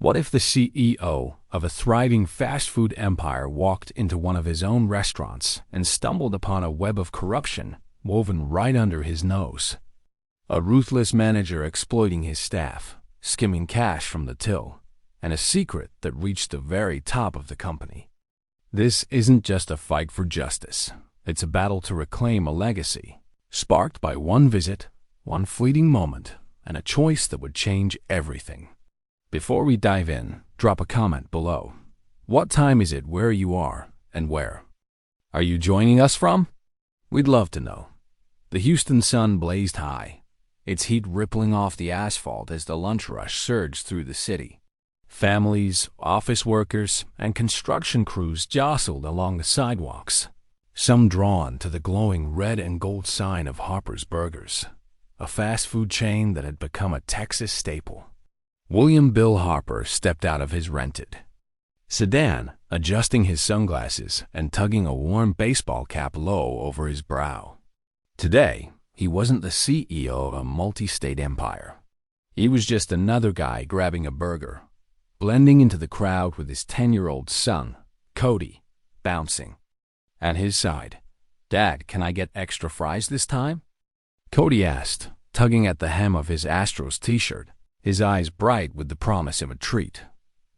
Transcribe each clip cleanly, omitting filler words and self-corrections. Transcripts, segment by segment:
What if the CEO of a thriving fast food empire walked into one of his own restaurants and stumbled upon a web of corruption woven right under his nose? A ruthless manager exploiting his staff, skimming cash from the till, and a secret that reached the very top of the company. This isn't just a fight for justice. It's a battle to reclaim a legacy, sparked by one visit, one fleeting moment, and a choice that would change everything. Before we dive in, drop a comment below. What time is it where you are, and where are you joining us from? We'd love to know. The Houston sun blazed high, its heat rippling off the asphalt as the lunch rush surged through the city. Families, office workers, and construction crews jostled along the sidewalks, some drawn to the glowing red and gold sign of Harper's Burgers, a fast food chain that had become a Texas staple. William Bill Harper stepped out of his rented sedan, adjusting his sunglasses and tugging a warm baseball cap low over his brow. Today, he wasn't the CEO of a multi-state empire. He was just another guy grabbing a burger, blending into the crowd with his 10-year-old son, Cody, bouncing at his side. "Dad, can I get extra fries this time?" Cody asked, tugging at the hem of his Astros t-shirt, his eyes bright with the promise of a treat.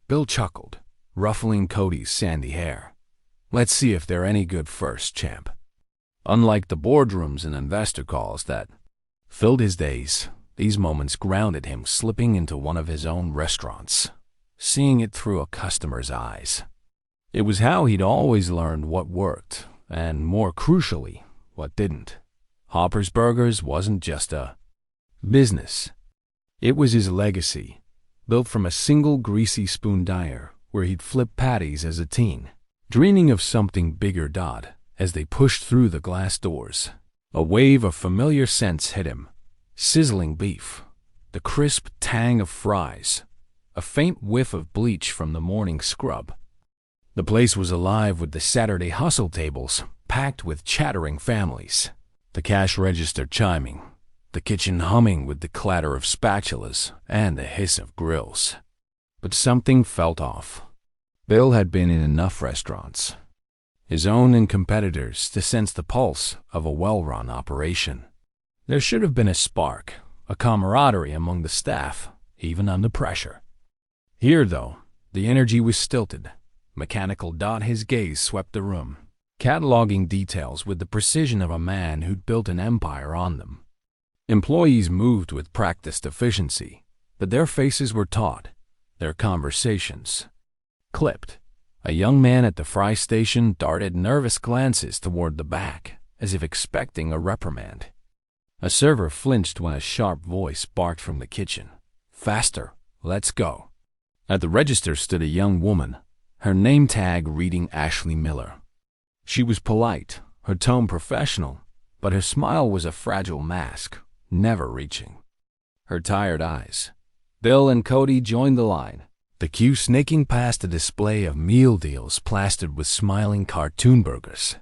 Bill chuckled, ruffling Cody's sandy hair. "Let's see if they're any good first, champ." Unlike the boardrooms and investor calls that filled his days, these moments grounded him slipping into one of his own restaurants, seeing it through a customer's eyes. It was how he'd always learned what worked, and more crucially, what didn't. Harper's Burgers wasn't just a business. It was his legacy, built from a single greasy spoon diner where he'd flipped patties as a teen, dreaming of something bigger. As they pushed through the glass doors, a wave of familiar scents hit him. Sizzling beef, the crisp tang of fries, a faint whiff of bleach from the morning scrub. The place was alive with the Saturday hustle tables, packed with chattering families, the cash register chiming, the kitchen humming with the clatter of spatulas and the hiss of grills. But something felt off. Bill had been in enough restaurants, his own and competitors, to sense the pulse of a well-run operation. There should have been a spark, a camaraderie among the staff, even under pressure. Here, though, the energy was stilted. Mechanical. His gaze swept the room, cataloging details with the precision of a man who'd built an empire on them. Employees moved with practiced efficiency, but their faces were taut, their conversations clipped. A young man at the fry station darted nervous glances toward the back, as if expecting a reprimand. A server flinched when a sharp voice barked from the kitchen. "Faster, let's go." At the register stood a young woman, her name tag reading Ashley Miller. She was polite, her tone professional, but her smile was a fragile mask, never reaching. Her tired eyes. Bill and Cody joined the line, the queue snaking past a display of meal deals plastered with smiling cartoon burgers.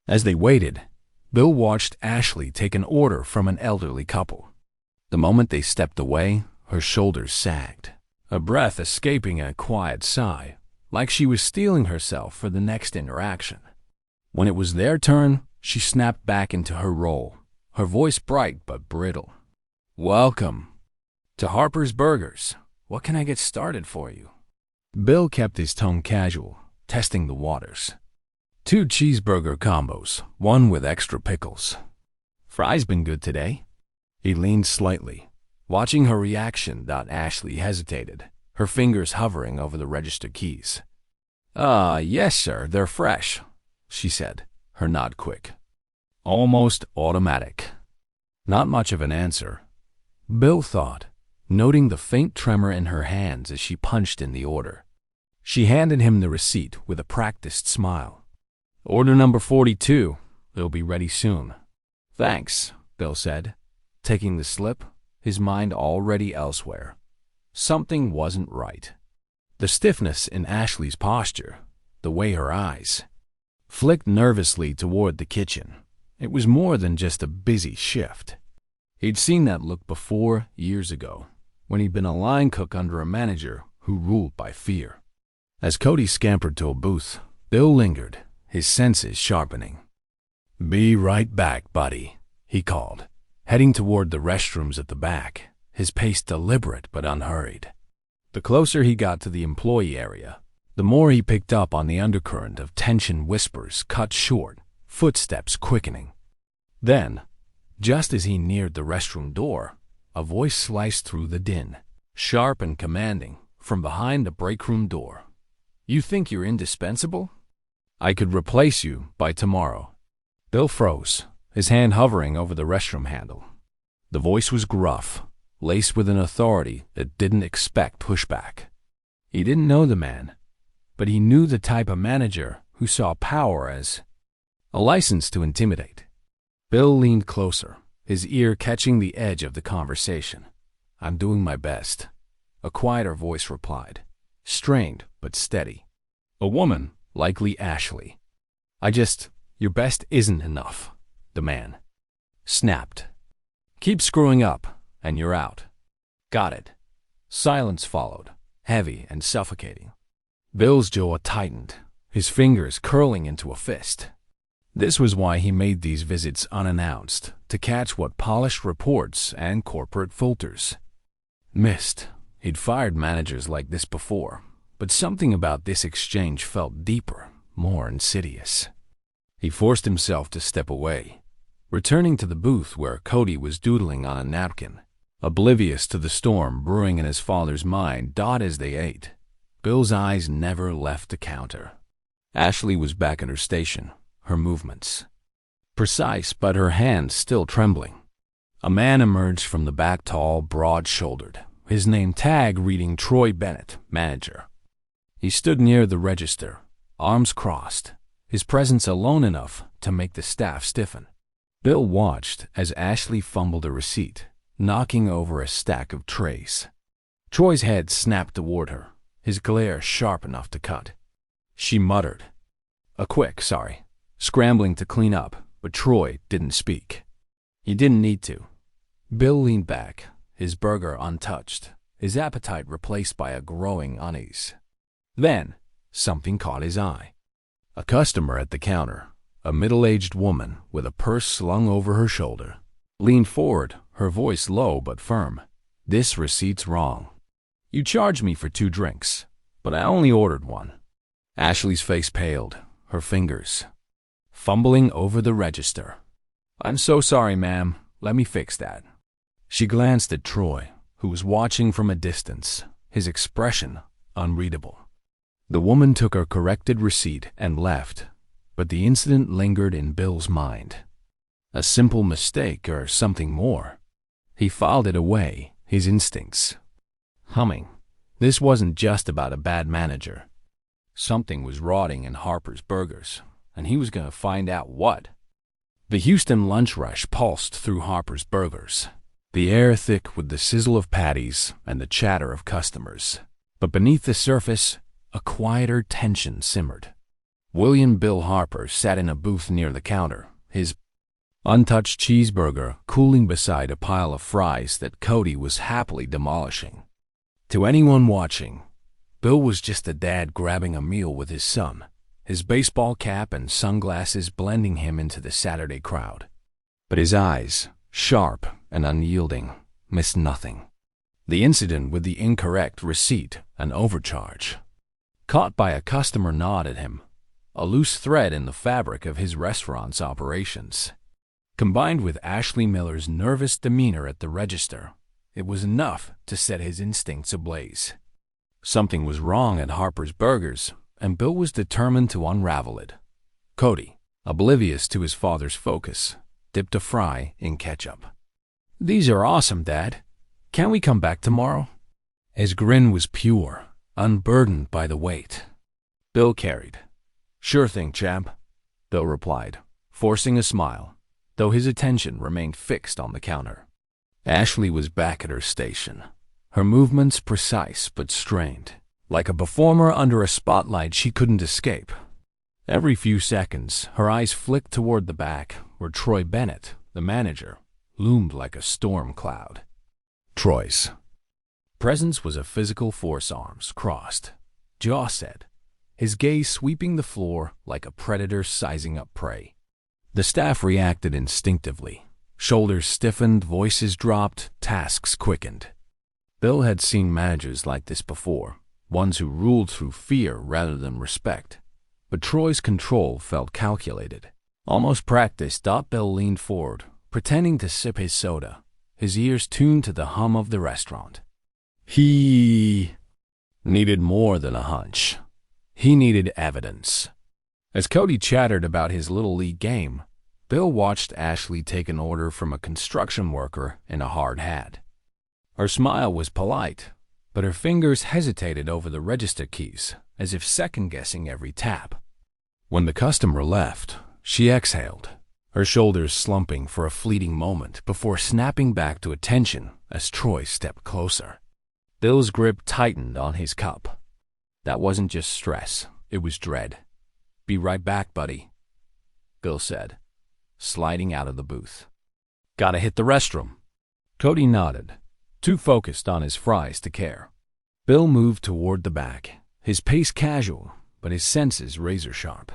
As they waited, Bill watched Ashley take an order from an elderly couple. The moment they stepped away, her shoulders sagged, a breath escaping a quiet sigh, like she was steeling herself for the next interaction. When it was their turn, she snapped back into her role, her voice bright but brittle. "Welcome to Harper's Burgers. What can I get started for you?" Bill kept his tone casual, testing the waters. "2 cheeseburger combos, one with extra pickles. Fries been good today?" He leaned slightly, watching her reaction. Ashley hesitated, her fingers hovering over the register keys. Yes, sir, they're fresh," she said, her nod quick, almost automatic. Not much of an answer, Bill thought, noting the faint tremor in her hands as she punched in the order. She handed him the receipt with a practiced smile. "Order number 42. It'll be ready soon." "Thanks," Bill said, taking the slip, his mind already elsewhere. Something wasn't right. The stiffness in Ashley's posture, the way her eyes flicked nervously toward the kitchen. It was more than just a busy shift. He'd seen that look before, years ago, when he'd been a line cook under a manager who ruled by fear. As Cody scampered to a booth, Bill lingered, his senses sharpening. "Be right back, buddy," he called, heading toward the restrooms at the back, his pace deliberate but unhurried. The closer he got to the employee area, the more he picked up on the undercurrent of tension, whispers cut short, footsteps quickening. Then, just as he neared the restroom door, a voice sliced through the din, sharp and commanding, from behind the breakroom door. "You think you're indispensable? I could replace you by tomorrow." Bill froze, his hand hovering over the restroom handle. The voice was gruff, laced with an authority that didn't expect pushback. He didn't know the man, but he knew the type of manager who saw power as a license to intimidate. Bill leaned closer, his ear catching the edge of the conversation. "I'm doing my best," a quieter voice replied, strained but steady. A woman, likely Ashley. Your best isn't enough," the man snapped. "Keep screwing up, and you're out." "Got it." Silence followed, heavy and suffocating. Bill's jaw tightened, his fingers curling into a fist. This was why he made these visits unannounced, to catch what polished reports and corporate filters missed. He'd fired managers like this before, but something about this exchange felt deeper, more insidious. He forced himself to step away, returning to the booth where Cody was doodling on a napkin, oblivious to the storm brewing in his father's mind. As they ate, Bill's eyes never left the counter. Ashley was back at her station, her movements precise but her hands still trembling. A man emerged from the back, tall, broad-shouldered, his name tag reading Troy Bennett, manager. He stood near the register, arms crossed, his presence alone enough to make the staff stiffen. Bill watched as Ashley fumbled a receipt, knocking over a stack of trays. Troy's head snapped toward her, his glare sharp enough to cut. She muttered a quick sorry, scrambling to clean up, but Troy didn't speak. He didn't need to. Bill leaned back, his burger untouched, his appetite replaced by a growing unease. Then, something caught his eye. A customer at the counter, a middle-aged woman with a purse slung over her shoulder, leaned forward, her voice low but firm. "This receipt's wrong. You charged me for 2 drinks, but I only ordered 1. Ashley's face paled, her fingers fumbling over the register. "I'm so sorry, ma'am. Let me fix that." She glanced at Troy, who was watching from a distance, his expression unreadable. The woman took her corrected receipt and left, but the incident lingered in Bill's mind. A simple mistake or something more. He filed it away, his instincts humming. This wasn't just about a bad manager. Something was rotting in Harper's Burgers, and he was going to find out what. The Houston lunch rush pulsed through Harper's Burgers, the air thick with the sizzle of patties and the chatter of customers. But beneath the surface, a quieter tension simmered. William Bill Harper sat in a booth near the counter, his untouched cheeseburger cooling beside a pile of fries that Cody was happily demolishing. To anyone watching, Bill was just a dad grabbing a meal with his son, his baseball cap and sunglasses blending him into the Saturday crowd. But his eyes, sharp and unyielding, missed nothing. The incident with the incorrect receipt and overcharge. Caught by a customer gnawed at him, a loose thread in the fabric of his restaurant's operations. Combined with Ashley Miller's nervous demeanor at the register, it was enough to set his instincts ablaze. Something was wrong at Harper's Burgers, and Bill was determined to unravel it. Cody, oblivious to his father's focus, dipped a fry in ketchup. "These are awesome, Dad. Can we come back tomorrow?" His grin was pure, unburdened by the weight Bill carried. "Sure thing, champ," Bill replied, forcing a smile, though his attention remained fixed on the counter. Ashley was back at her station, her movements precise but strained, like a performer under a spotlight she couldn't escape. Every few seconds, her eyes flicked toward the back, where Troy Bennett, the manager, loomed like a storm cloud. Troy's Presence was a physical force, arms crossed, jaw set, his gaze sweeping the floor like a predator sizing up prey. The staff reacted instinctively. Shoulders stiffened, voices dropped, tasks quickened. Bill had seen managers like this before, ones who ruled through fear rather than respect. But Troy's control felt calculated, almost practiced. Bill leaned forward, pretending to sip his soda, his ears tuned to the hum of the restaurant. He needed more than a hunch. He needed evidence. As Cody chattered about his Little League game, Bill watched Ashley take an order from a construction worker in a hard hat. Her smile was polite, but her fingers hesitated over the register keys, as if second-guessing every tap. When the customer left, she exhaled, her shoulders slumping for a fleeting moment before snapping back to attention as Troy stepped closer. Bill's grip tightened on his cup. That wasn't just stress, it was dread. "Be right back, buddy," Bill said, sliding out of the booth. "Gotta hit the restroom." Cody nodded, too focused on his fries to care. Bill moved toward the back, his pace casual, but his senses razor-sharp.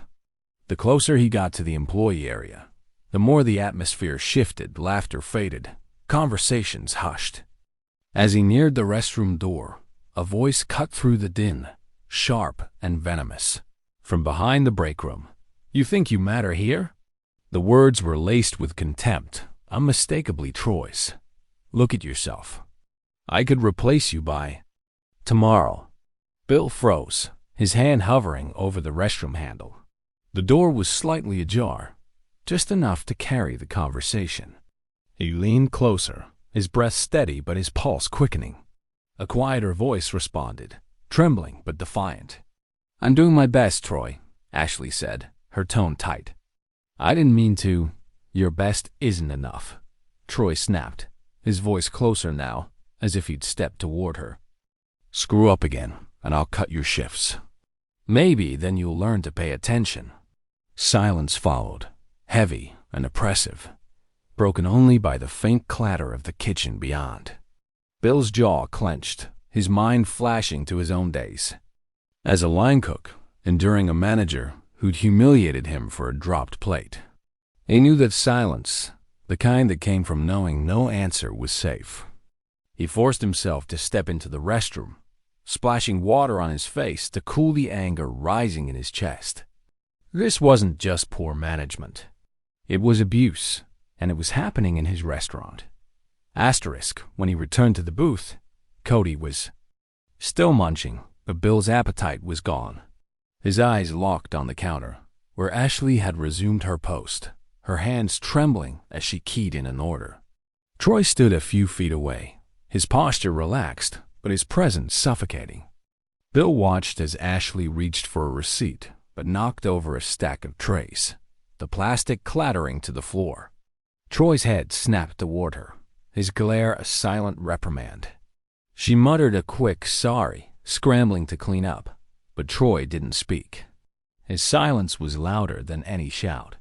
The closer he got to the employee area, the more the atmosphere shifted, laughter faded, conversations hushed. As he neared the restroom door, a voice cut through the din, sharp and venomous. From behind the break room, "You think you matter here?" The words were laced with contempt, unmistakably Troy's. "Look at yourself. I could replace you by tomorrow." Bill froze, his hand hovering over the restroom handle. The door was slightly ajar, just enough to carry the conversation. He leaned closer, his breath steady but his pulse quickening. A quieter voice responded, trembling but defiant. "I'm doing my best, Troy," Ashley said, her tone tight. "I didn't mean to. Your best isn't enough," Troy snapped, his voice closer now, as if he'd stepped toward her. "Screw up again, and I'll cut your shifts. Maybe then you'll learn to pay attention." Silence followed, heavy and oppressive, broken only by the faint clatter of the kitchen beyond. Bill's jaw clenched, his mind flashing to his own days. As a line cook, enduring a manager who'd humiliated him for a dropped plate. He knew that silence, the kind that came from knowing no answer, was safe. He forced himself to step into the restroom, splashing water on his face to cool the anger rising in his chest. This wasn't just poor management. It was abuse, and it was happening in his restaurant. Asterisk, when he returned to the booth, Cody was still munching, but Bill's appetite was gone. His eyes locked on the counter, where Ashley had resumed her post, her hands trembling as she keyed in an order. Troy stood a few feet away, his posture relaxed, but his presence suffocating. Bill watched as Ashley reached for a receipt, but knocked over a stack of trays, the plastic clattering to the floor. Troy's head snapped toward her, his glare a silent reprimand. She muttered a quick sorry, scrambling to clean up, but Troy didn't speak. His silence was louder than any shout.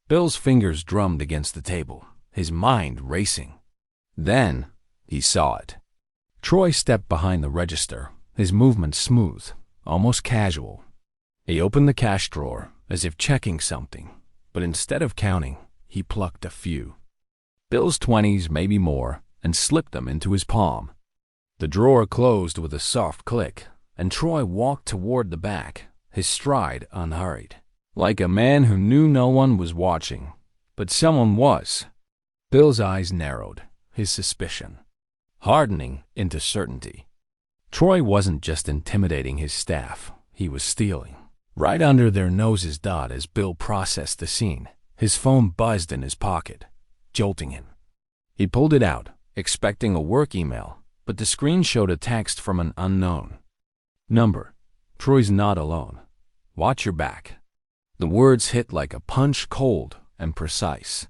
Bill's fingers drummed against the table, his mind racing. Then he saw it. Troy stepped behind the register, his movements smooth, almost casual. He opened the cash drawer as if checking something, but instead of counting, he plucked a few. Bill's 20s, maybe more, and slipped them into his palm. The drawer closed with a soft click, and Troy walked toward the back, his stride unhurried, like a man who knew no one was watching, but someone was. Bill's eyes narrowed, his suspicion hardening into certainty. Troy wasn't just intimidating his staff, he was stealing. Right under their noses. As Bill processed the scene, his phone buzzed in his pocket, jolting him. He pulled it out, expecting a work email, but the screen showed a text from an unknown number. "Troy's not alone. Watch your back." The words hit like a punch, cold and precise.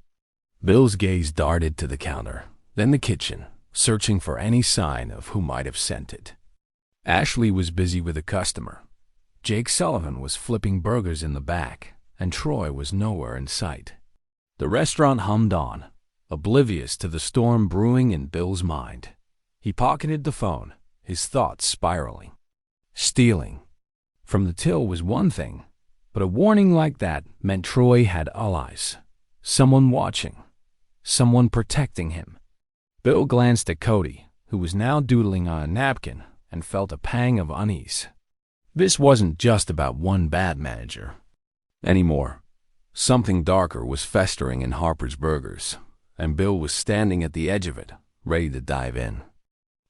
Bill's gaze darted to the counter, then the kitchen, searching for any sign of who might have sent it. Ashley was busy with a customer. Jake Sullivan was flipping burgers in the back, and Troy was nowhere in sight. The restaurant hummed on, oblivious to the storm brewing in Bill's mind. He pocketed the phone, his thoughts spiraling. Stealing from the till was one thing, but a warning like that meant Troy had allies. Someone watching. Someone protecting him. Bill glanced at Cody, who was now doodling on a napkin, and felt a pang of unease. This wasn't just about one bad manager anymore. Something darker was festering in Harper's Burgers, and Bill was standing at the edge of it, ready to dive in.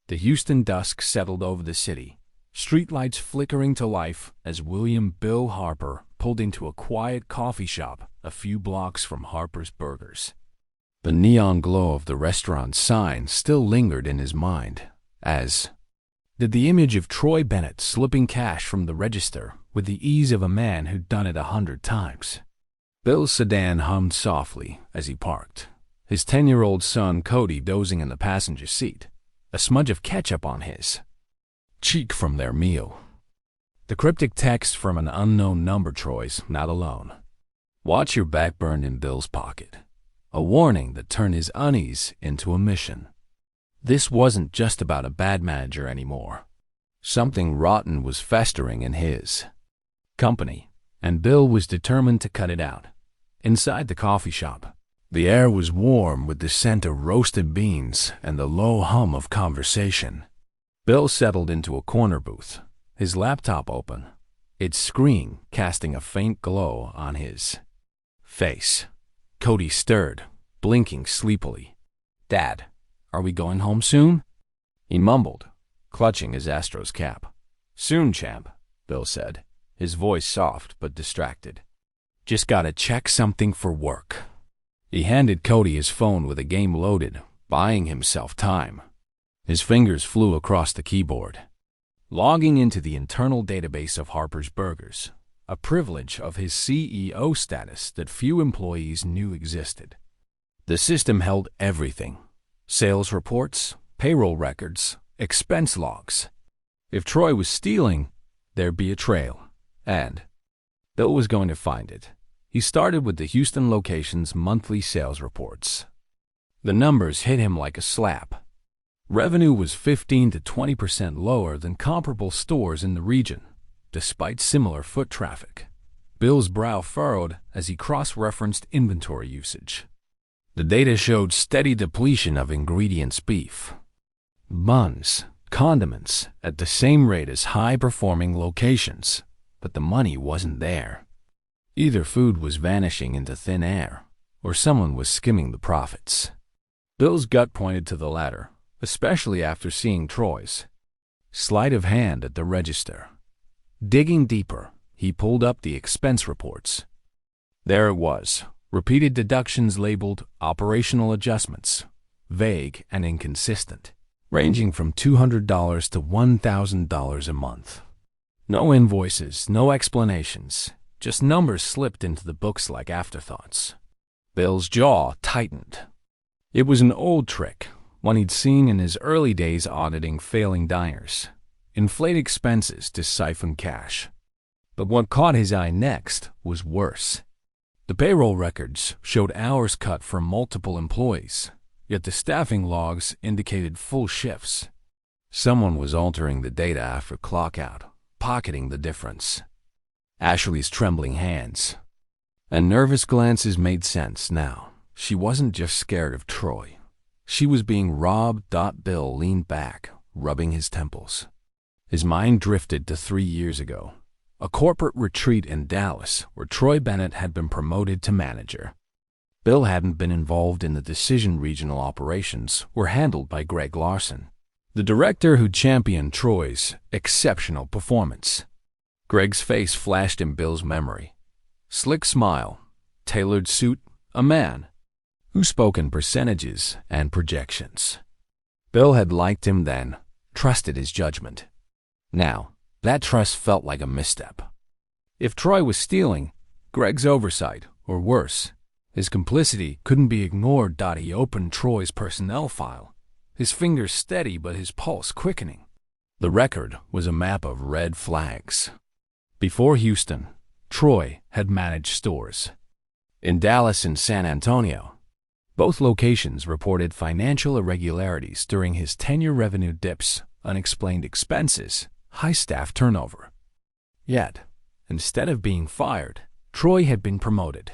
The Houston dusk settled over the city, streetlights flickering to life as William Bill Harper pulled into a quiet coffee shop a few blocks from Harper's Burgers. The neon glow of the restaurant's sign still lingered in his mind, as did the image of Troy Bennett slipping cash from the register with the ease of a man who'd done it 100 times. Bill's sedan hummed softly as he parked, his 10-year-old son Cody dozing in the passenger seat, a smudge of ketchup on his cheek from their meal. The cryptic text from an unknown number: Troy's not alone. Watch your back burned in Bill's pocket. A warning that turned his unease into a mission. This wasn't just about a bad manager anymore. Something rotten was festering in his company, and Bill was determined to cut it out. Inside the coffee shop, the air was warm with the scent of roasted beans and the low hum of conversation. Bill settled into a corner booth, his laptop open, its screen casting a faint glow on his face. Cody stirred, blinking sleepily. "Dad, are we going home soon?" he mumbled, clutching his Astros cap. "Soon, champ," Bill said, his voice soft but distracted. "Just gotta check something for work." He handed Cody his phone with a game loaded, buying himself time. His fingers flew across the keyboard. Logging into the internal database of Harper's Burgers, a privilege of his CEO status that few employees knew existed. The system held everything: sales reports, payroll records, expense logs. If Troy was stealing, there'd be a trail, and Bill was going to find it. He started with the Houston location's monthly sales reports. The numbers hit him like a slap. Revenue was 15 to 20% lower than comparable stores in the region, despite similar foot traffic. Bill's brow furrowed as he cross-referenced inventory usage. The data showed steady depletion of ingredients: beef, buns, condiments at the same rate as high-performing locations, but the money wasn't there. Either food was vanishing into thin air, or someone was skimming the profits. Bill's gut pointed to the latter, especially after seeing Troy's sleight of hand at the register. Digging deeper, he pulled up the expense reports. There it was, repeated deductions labeled operational adjustments, vague and inconsistent, ranging from $200 to $1,000 a month. No invoices, no explanations, just numbers slipped into the books like afterthoughts. Bill's jaw tightened. It was an old trick, one he'd seen in his early days auditing failing diners. Inflate expenses to siphon cash. But what caught his eye next was worse. The payroll records showed hours cut for multiple employees, yet the staffing logs indicated full shifts. Someone was altering the data after clock out, pocketing the difference. Ashley's trembling hands and nervous glances made sense now. She wasn't just scared of Troy. She was being robbed. Bill leaned back, rubbing his temples. His mind drifted to 3 years ago, a corporate retreat in Dallas where Troy Bennett had been promoted to manager. Bill hadn't been involved in the decision. Regional operations were handled by Greg Larson, the director who championed Troy's exceptional performance. Greg's face flashed in Bill's memory. Slick smile, tailored suit, a man who spoke in percentages and projections. Bill had liked him then, trusted his judgment. Now, that trust felt like a misstep. If Troy was stealing, Greg's oversight, or worse, his complicity, couldn't be ignored. He opened Troy's personnel file, his fingers steady but his pulse quickening. The record was a map of red flags. Before Houston, Troy had managed stores in Dallas and San Antonio. Both locations reported financial irregularities during his tenure: revenue dips, unexplained expenses, high staff turnover. Yet, instead of being fired, Troy had been promoted,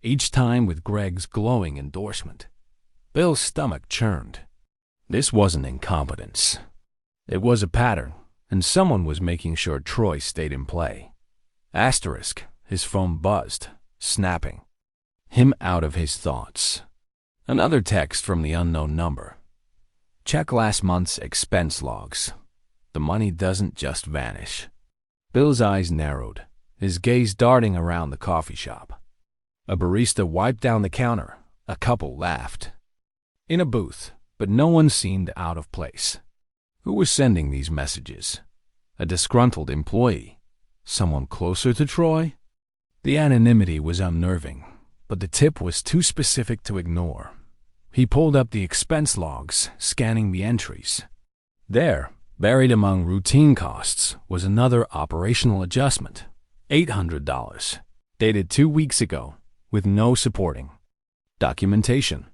each time with Greg's glowing endorsement. Bill's stomach churned. This wasn't incompetence. It was a pattern, and someone was making sure Troy stayed in play. Asterisk, his phone buzzed, snapping him out of his thoughts. Another text from the unknown number. Check last month's expense logs. The money doesn't just vanish. Bill's eyes narrowed, his gaze darting around the coffee shop. A barista wiped down the counter. A couple laughed. In a booth, but no one seemed out of place. Who was sending these messages? A disgruntled employee? Someone closer to Troy? The anonymity was unnerving, but the tip was too specific to ignore. He pulled up the expense logs, scanning the entries. There, buried among routine costs, was another operational adjustment, $800, dated 2 weeks ago, with no supporting documentation.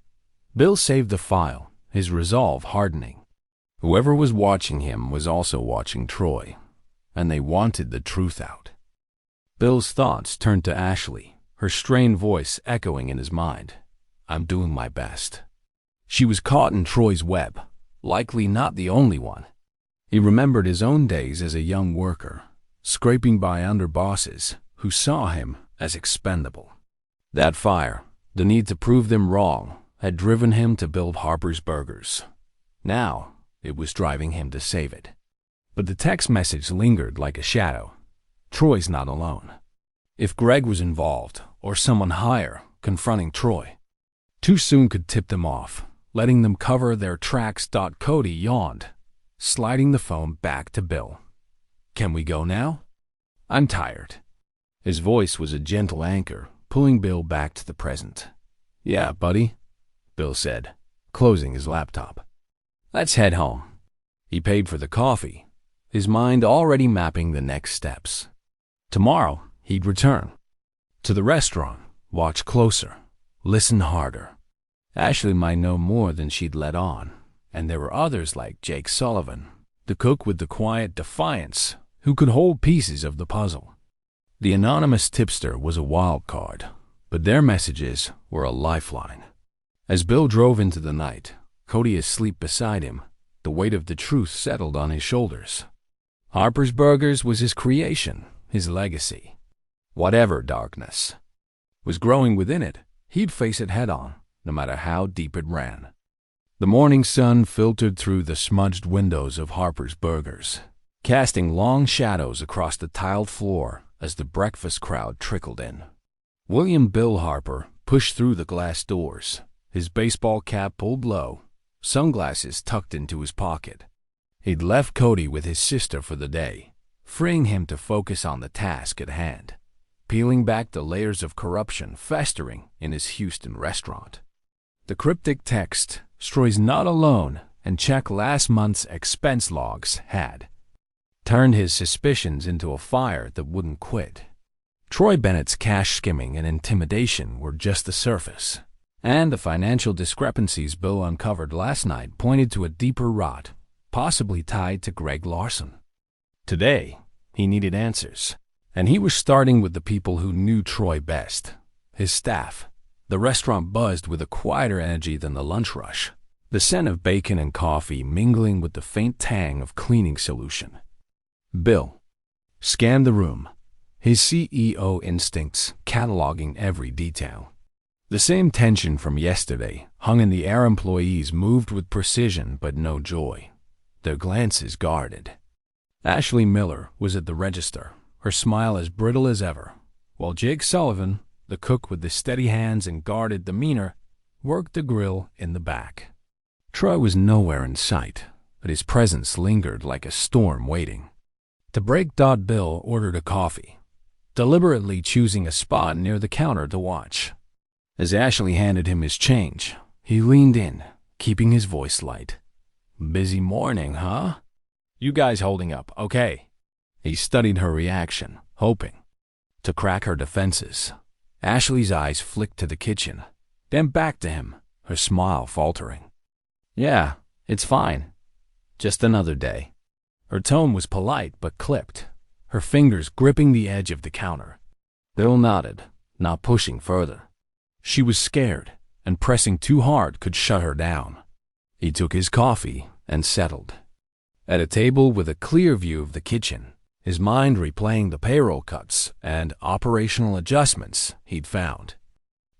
Bill saved the file, his resolve hardening. Whoever was watching him was also watching Troy, and they wanted the truth out. Bill's thoughts turned to Ashley, her strained voice echoing in his mind. I'm doing my best. She was caught in Troy's web, likely not the only one. He remembered his own days as a young worker, scraping by under bosses who saw him as expendable. That fire, the need to prove them wrong, had driven him to build Harper's Burgers. Now, it was driving him to save it. But the text message lingered like a shadow. Troy's not alone. If Greg was involved, or someone higher, confronting Troy, too soon could tip them off, letting them cover their tracks. Cody yawned, sliding the phone back to Bill. Can we go now? I'm tired. His voice was a gentle anchor, pulling Bill back to the present. Yeah, buddy, Bill said, closing his laptop. Let's head home. He paid for the coffee, his mind already mapping the next steps. Tomorrow, he'd return. To the restaurant, watch closer, listen harder. Ashley might know more than she'd let on, and there were others like Jake Sullivan, the cook with the quiet defiance, who could hold pieces of the puzzle. The anonymous tipster was a wild card, but their messages were a lifeline. As Bill drove into the night, Cody asleep beside him, the weight of the truth settled on his shoulders. Harper's Burgers was his creation, his legacy. Whatever darkness was growing within it, he'd face it head-on, no matter how deep it ran. The morning sun filtered through the smudged windows of Harper's Burgers, casting long shadows across the tiled floor as the breakfast crowd trickled in. William Bill Harper pushed through the glass doors, his baseball cap pulled low, sunglasses tucked into his pocket. He'd left Cody with his sister for the day, freeing him to focus on the task at hand, peeling back the layers of corruption festering in his Houston restaurant. The cryptic text, Troy's not alone, and check last month's expense logs had turned his suspicions into a fire that wouldn't quit. Troy Bennett's cash skimming and intimidation were just the surface, and the financial discrepancies Bill uncovered last night pointed to a deeper rot, possibly tied to Greg Larson. Today, he needed answers, and he was starting with the people who knew Troy best, his staff. The restaurant buzzed with a quieter energy than the lunch rush, the scent of bacon and coffee mingling with the faint tang of cleaning solution. Bill scanned the room, his CEO instincts cataloging every detail. The same tension from yesterday hung in the air. Employees moved with precision but no joy, their glances guarded. Ashley Miller was at the register, her smile as brittle as ever, while Jake Sullivan, the cook with the steady hands and guarded demeanor, worked the grill in the back. Troy was nowhere in sight, but his presence lingered like a storm waiting. To break, Bill ordered a coffee, deliberately choosing a spot near the counter to watch. As Ashley handed him his change, he leaned in, keeping his voice light. Busy morning, huh? You guys holding up, okay? He studied her reaction, hoping to crack her defenses. Ashley's eyes flicked to the kitchen, then back to him, her smile faltering. "Yeah, it's fine. Just another day." Her tone was polite but clipped, her fingers gripping the edge of the counter. Bill nodded, not pushing further. She was scared, and pressing too hard could shut her down. He took his coffee and settled. At a table with a clear view of the kitchen, his mind replaying the payroll cuts and operational adjustments he'd found.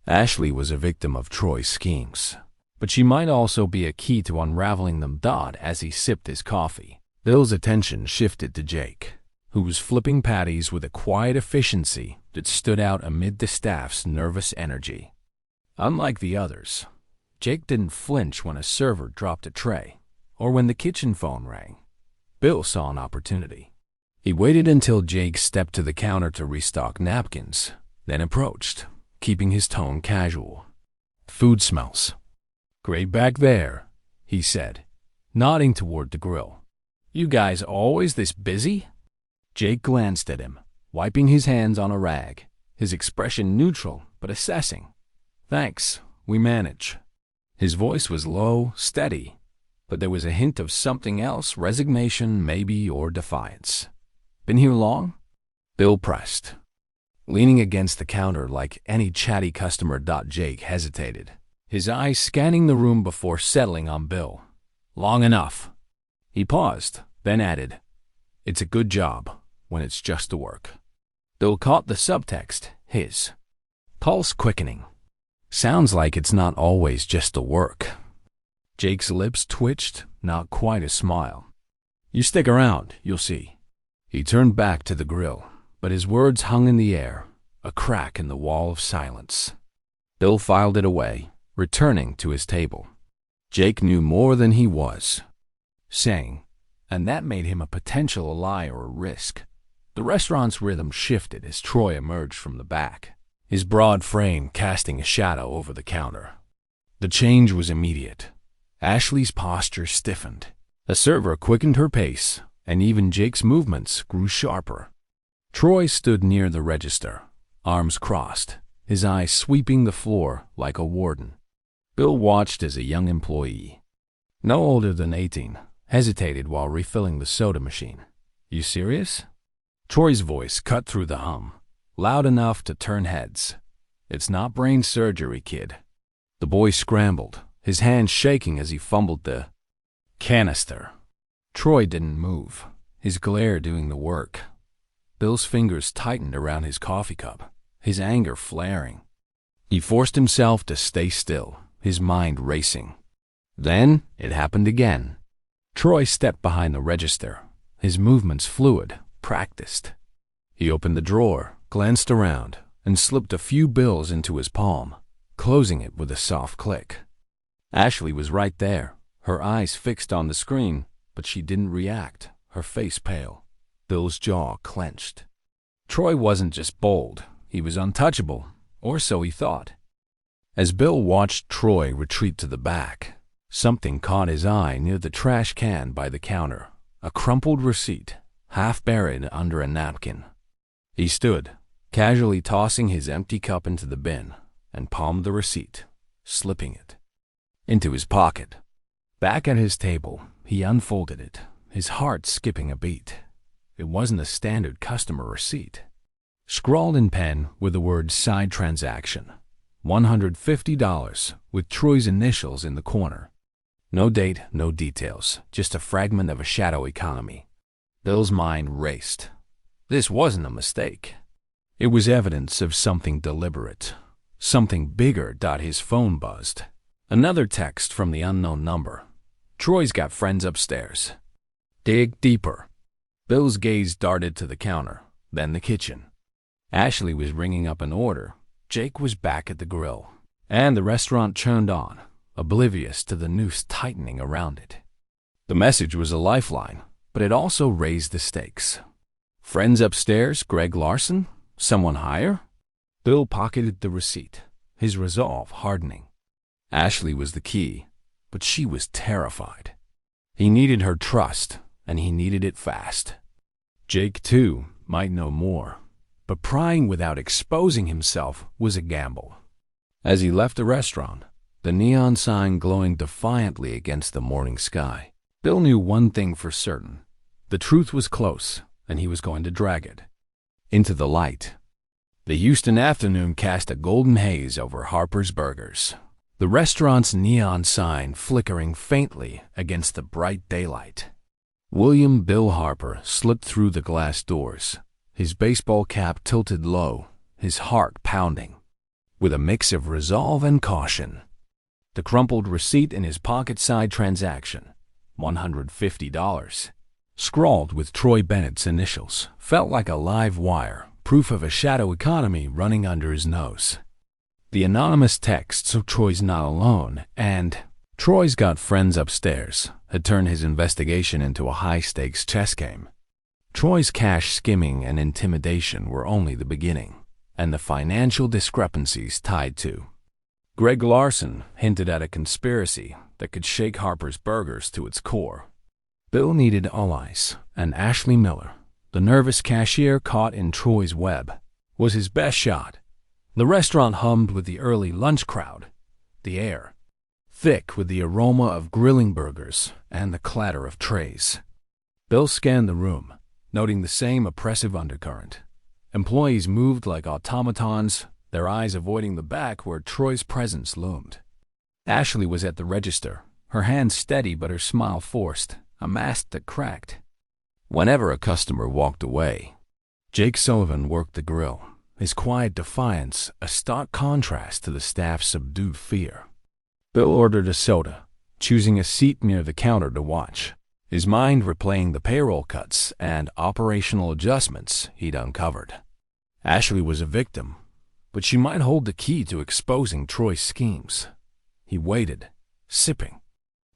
Ashley was a victim of Troy's schemes, but she might also be a key to unraveling them. As he sipped his coffee, Bill's attention shifted to Jake, who was flipping patties with a quiet efficiency that stood out amid the staff's nervous energy. Unlike the others, Jake didn't flinch when a server dropped a tray or when the kitchen phone rang. Bill saw an opportunity. He waited until Jake stepped to the counter to restock napkins, then approached, keeping his tone casual. "Food smells great back there," he said, nodding toward the grill. "You guys always this busy?" Jake glanced at him, wiping his hands on a rag, his expression neutral but assessing. "Thanks, we manage." His voice was low, steady, but there was a hint of something else, resignation maybe, or defiance. "Been here long?" Bill pressed, leaning against the counter like any chatty customer. Jake hesitated, his eyes scanning the room before settling on Bill. "Long enough." He paused, then added, "It's a good job when it's just the work." Bill caught the subtext, his pulse quickening. "Sounds like it's not always just the work." Jake's lips twitched, not quite a smile. "You stick around, you'll see." He turned back to the grill, but his words hung in the air, a crack in the wall of silence. Bill filed it away, returning to his table. Jake knew more than he was saying, and that made him a potential ally or a risk. The restaurant's rhythm shifted as Troy emerged from the back, his broad frame casting a shadow over the counter. The change was immediate. Ashley's posture stiffened. A server quickened her pace, and even Jake's movements grew sharper. Troy stood near the register, arms crossed, his eyes sweeping the floor like a warden. Bill watched as a young employee, no older than 18, hesitated while refilling the soda machine. "You serious?" Troy's voice cut through the hum, loud enough to turn heads. "It's not brain surgery, kid." The boy scrambled, his hands shaking as he fumbled the canister. Troy didn't move, his glare doing the work. Bill's fingers tightened around his coffee cup, his anger flaring. He forced himself to stay still, his mind racing. Then it happened again. Troy stepped behind the register, his movements fluid, practiced. He opened the drawer, glanced around, and slipped a few bills into his palm, closing it with a soft click. Ashley was right there, her eyes fixed on the screen, but she didn't react, her face pale. Bill's jaw clenched. Troy wasn't just bold, he was untouchable, or so he thought. As Bill watched Troy retreat to the back, something caught his eye near the trash can by the counter, a crumpled receipt, half buried under a napkin. He stood, casually tossing his empty cup into the bin, and palmed the receipt, slipping it into his pocket. Back at his table, he unfolded it, his heart skipping a beat. It wasn't a standard customer receipt. Scrawled in pen were the words "side transaction," $150 with Troy's initials in the corner. No date, no details, just a fragment of a shadow economy. Bill's mind raced. This wasn't a mistake. It was evidence of something deliberate, something bigger. His phone buzzed. Another text from the unknown number. "Troy's got friends upstairs. Dig deeper." Bill's gaze darted to the counter, then the kitchen. Ashley was ringing up an order. Jake was back at the grill, and the restaurant churned on, oblivious to the noose tightening around it. The message was a lifeline, but it also raised the stakes. Friends upstairs, Greg Larson? Someone higher? Bill pocketed the receipt, his resolve hardening. Ashley was the key, but she was terrified. He needed her trust, and he needed it fast. Jake, too, might know more, but prying without exposing himself was a gamble. As he left the restaurant, the neon sign glowing defiantly against the morning sky. Bill knew one thing for certain. The truth was close, and he was going to drag it into the light. The Houston afternoon cast a golden haze over Harper's Burgers, the restaurant's neon sign flickering faintly against the bright daylight. William Bill Harper slipped through the glass doors, his baseball cap tilted low, his heart pounding, with a mix of resolve and caution. The crumpled receipt in his pocket-side transaction, $150, scrawled with Troy Bennett's initials, felt like a live wire, proof of a shadow economy running under his nose. The anonymous texts of Troy's not alone, and Troy's got friends upstairs, had turned his investigation into a high-stakes chess game. Troy's cash skimming and intimidation were only the beginning, and the financial discrepancies tied to. Greg Larson hinted at a conspiracy that could shake Harper's Burgers to its core. Bill needed allies, and Ashley Miller, the nervous cashier caught in Troy's web, was his best shot. The restaurant hummed with the early lunch crowd, the air thick with the aroma of grilling burgers and the clatter of trays. Bill scanned the room, noting the same oppressive undercurrent. Employees moved like automatons, their eyes avoiding the back where Troy's presence loomed. Ashley was at the register, her hand steady but her smile forced, a mask that cracked. Whenever a customer walked away, Jake Sullivan worked the grill, his quiet defiance a stark contrast to the staff's subdued fear. Bill ordered a soda, choosing a seat near the counter to watch, his mind replaying the payroll cuts and operational adjustments he'd uncovered. Ashley was a victim, but she might hold the key to exposing Troy's schemes. He waited, sipping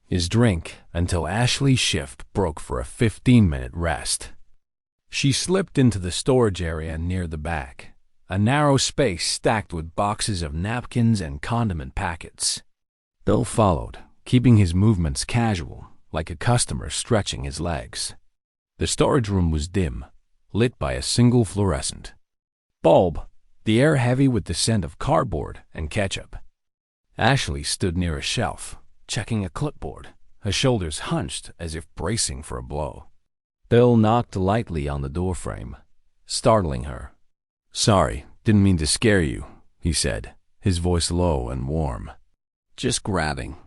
his drink until Ashley's shift broke for a 15-minute rest. She slipped into the storage area near the back, a narrow space stacked with boxes of napkins and condiment packets. Bill followed, keeping his movements casual, like a customer stretching his legs. The storage room was dim, lit by a single fluorescent bulb, the air heavy with the scent of cardboard and ketchup. Ashley stood near a shelf, checking a clipboard, her shoulders hunched as if bracing for a blow. Bill knocked lightly on the doorframe, startling her. "Sorry, didn't mean to scare you," he said, his voice low and warm. "Just grabbing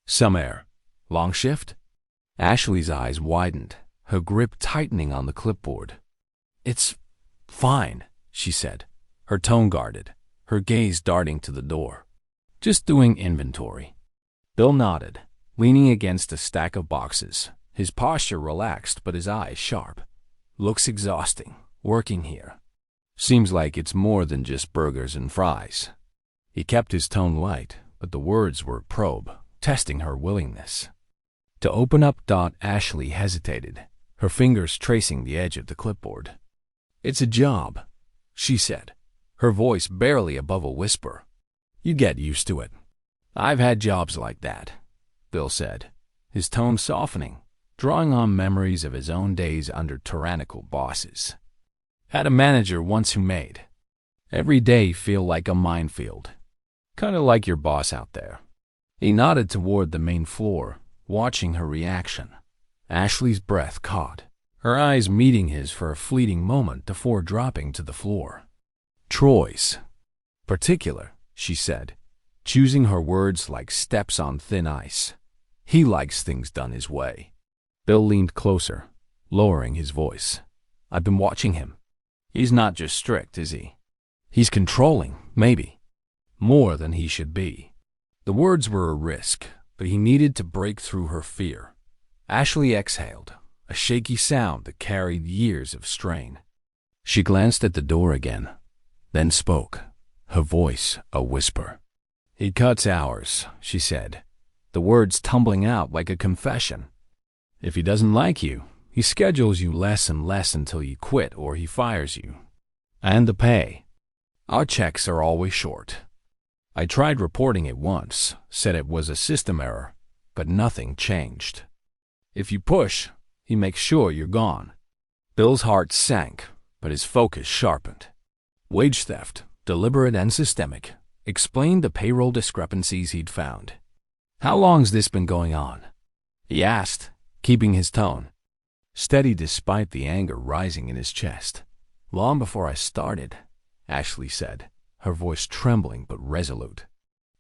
some air. Long shift?" Ashley's eyes widened, her grip tightening on the clipboard. "It's fine," she said, her tone guarded, her gaze darting to the door. "Just doing inventory." Bill nodded, leaning against a stack of boxes, his posture relaxed but his eyes sharp. "Looks exhausting, working here. Seems like it's more than just burgers and fries." He kept his tone light, but the words were a probe, testing her willingness to open up. Ashley hesitated, her fingers tracing the edge of the clipboard. "It's a job," she said, her voice barely above a whisper. "You get used to it." "I've had jobs like that," Bill said, his tone softening, drawing on memories of his own days under tyrannical bosses. "Had a manager once who made every day feel like a minefield. Kind of like your boss out there." He nodded toward the main floor, watching her reaction. Ashley's breath caught, her eyes meeting his for a fleeting moment before dropping to the floor. "Troy's particular," she said, choosing her words like steps on thin ice. "He likes things done his way." Bill leaned closer, lowering his voice. "I've been watching him. He's not just strict, is he? He's controlling, maybe. More than he should be." The words were a risk, but he needed to break through her fear. Ashley exhaled, a shaky sound that carried years of strain. She glanced at the door again, then spoke, her voice a whisper. "He cuts hours," she said, the words tumbling out like a confession. "If he doesn't like you, he schedules you less and less until you quit or he fires you. And the pay. Our checks are always short. I tried reporting it once, said it was a system error, but nothing changed. If you push, he makes sure you're gone." Bill's heart sank, but his focus sharpened. Wage theft, deliberate and systemic, explained the payroll discrepancies he'd found. "How long's this been going on?" he asked, keeping his tone steady despite the anger rising in his chest. "Long before I started," Ashley said, her voice trembling but resolute.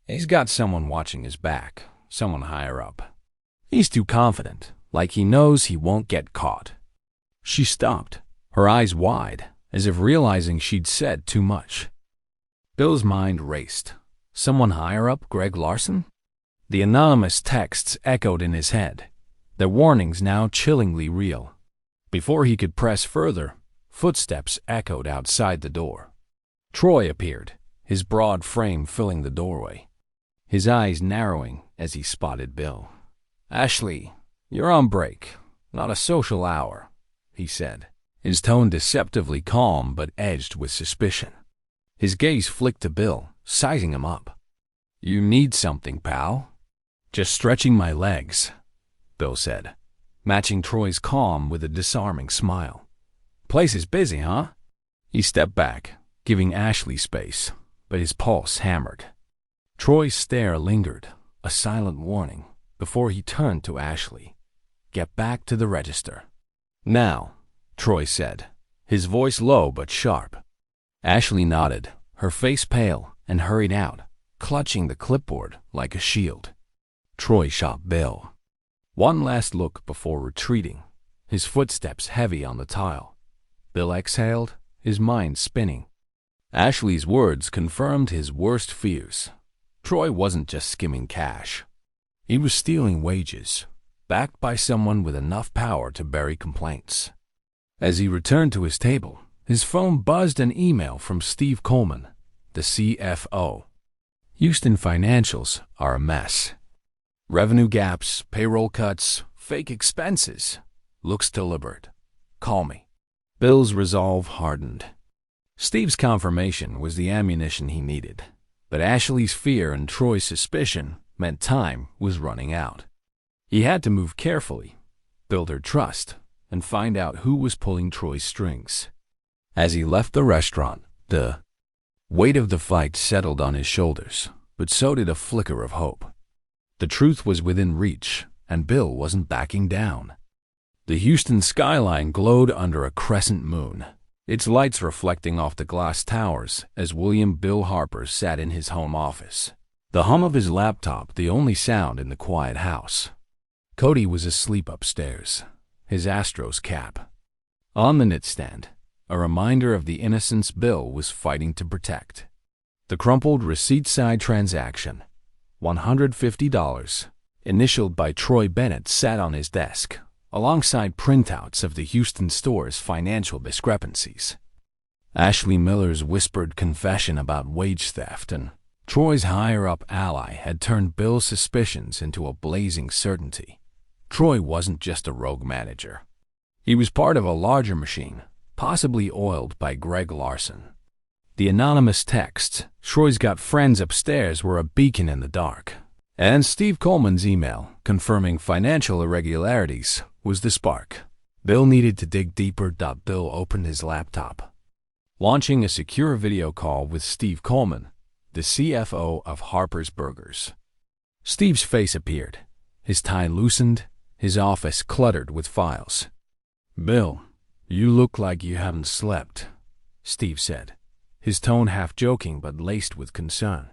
"He's got someone watching his back, someone higher up. He's too confident, like he knows he won't get caught." She stopped, her eyes wide, as if realizing she'd said too much. Bill's mind raced. Someone higher up, Greg Larson? The anonymous texts echoed in his head, their warnings now chillingly real. Before he could press further, footsteps echoed outside the door. Troy appeared, his broad frame filling the doorway, his eyes narrowing as he spotted Bill. "Ashley, you're on break, not a social hour," he said, his tone deceptively calm but edged with suspicion. His gaze flicked to Bill, sizing him up. "You need something, pal?" "Just stretching my legs," Bill said, matching Troy's calm with a disarming smile. "Place is busy, huh?" He stepped back, giving Ashley space, but his pulse hammered. Troy's stare lingered, a silent warning, before he turned to Ashley. "Get back to the register." "Now," Troy said, his voice low but sharp. Ashley nodded, her face pale, and hurried out, clutching the clipboard like a shield. Troy shot Bill one last look before retreating, his footsteps heavy on the tile. Bill exhaled, his mind spinning. Ashley's words confirmed his worst fears. Troy wasn't just skimming cash. He was stealing wages, backed by someone with enough power to bury complaints. As he returned to his table, his phone buzzed an email from Steve Coleman, the CFO. "Houston financials are a mess. Revenue gaps, payroll cuts, fake expenses. Looks deliberate. Call me." Bill's resolve hardened. Steve's confirmation was the ammunition he needed, but Ashley's fear and Troy's suspicion meant time was running out. He had to move carefully, build her trust, and find out who was pulling Troy's strings. As he left the restaurant, the weight of the fight settled on his shoulders, but so did a flicker of hope. The truth was within reach, and Bill wasn't backing down. The Houston skyline glowed under a crescent moon, its lights reflecting off the glass towers as William Bill Harper sat in his home office, the hum of his laptop the only sound in the quiet house. Cody was asleep upstairs, his Astros cap. On the nightstand, a reminder of the innocence Bill was fighting to protect. The crumpled receipt-side transaction, $150, initialed by Troy Bennett, sat on his desk, alongside printouts of the Houston store's financial discrepancies. Ashley Miller's whispered confession about wage theft and Troy's higher-up ally had turned Bill's suspicions into a blazing certainty. Troy wasn't just a rogue manager. He was part of a larger machine, possibly oiled by Greg Larson. The anonymous texts, "Troy's got friends upstairs," were a beacon in the dark. And Steve Coleman's email, confirming financial irregularities, was the spark. Bill needed to dig deeper. Bill opened his laptop, launching a secure video call with Steve Coleman, the CFO of Harper's Burgers. Steve's face appeared, his tie loosened, his office cluttered with files. "Bill, you look like you haven't slept," Steve said, his tone half joking but laced with concern.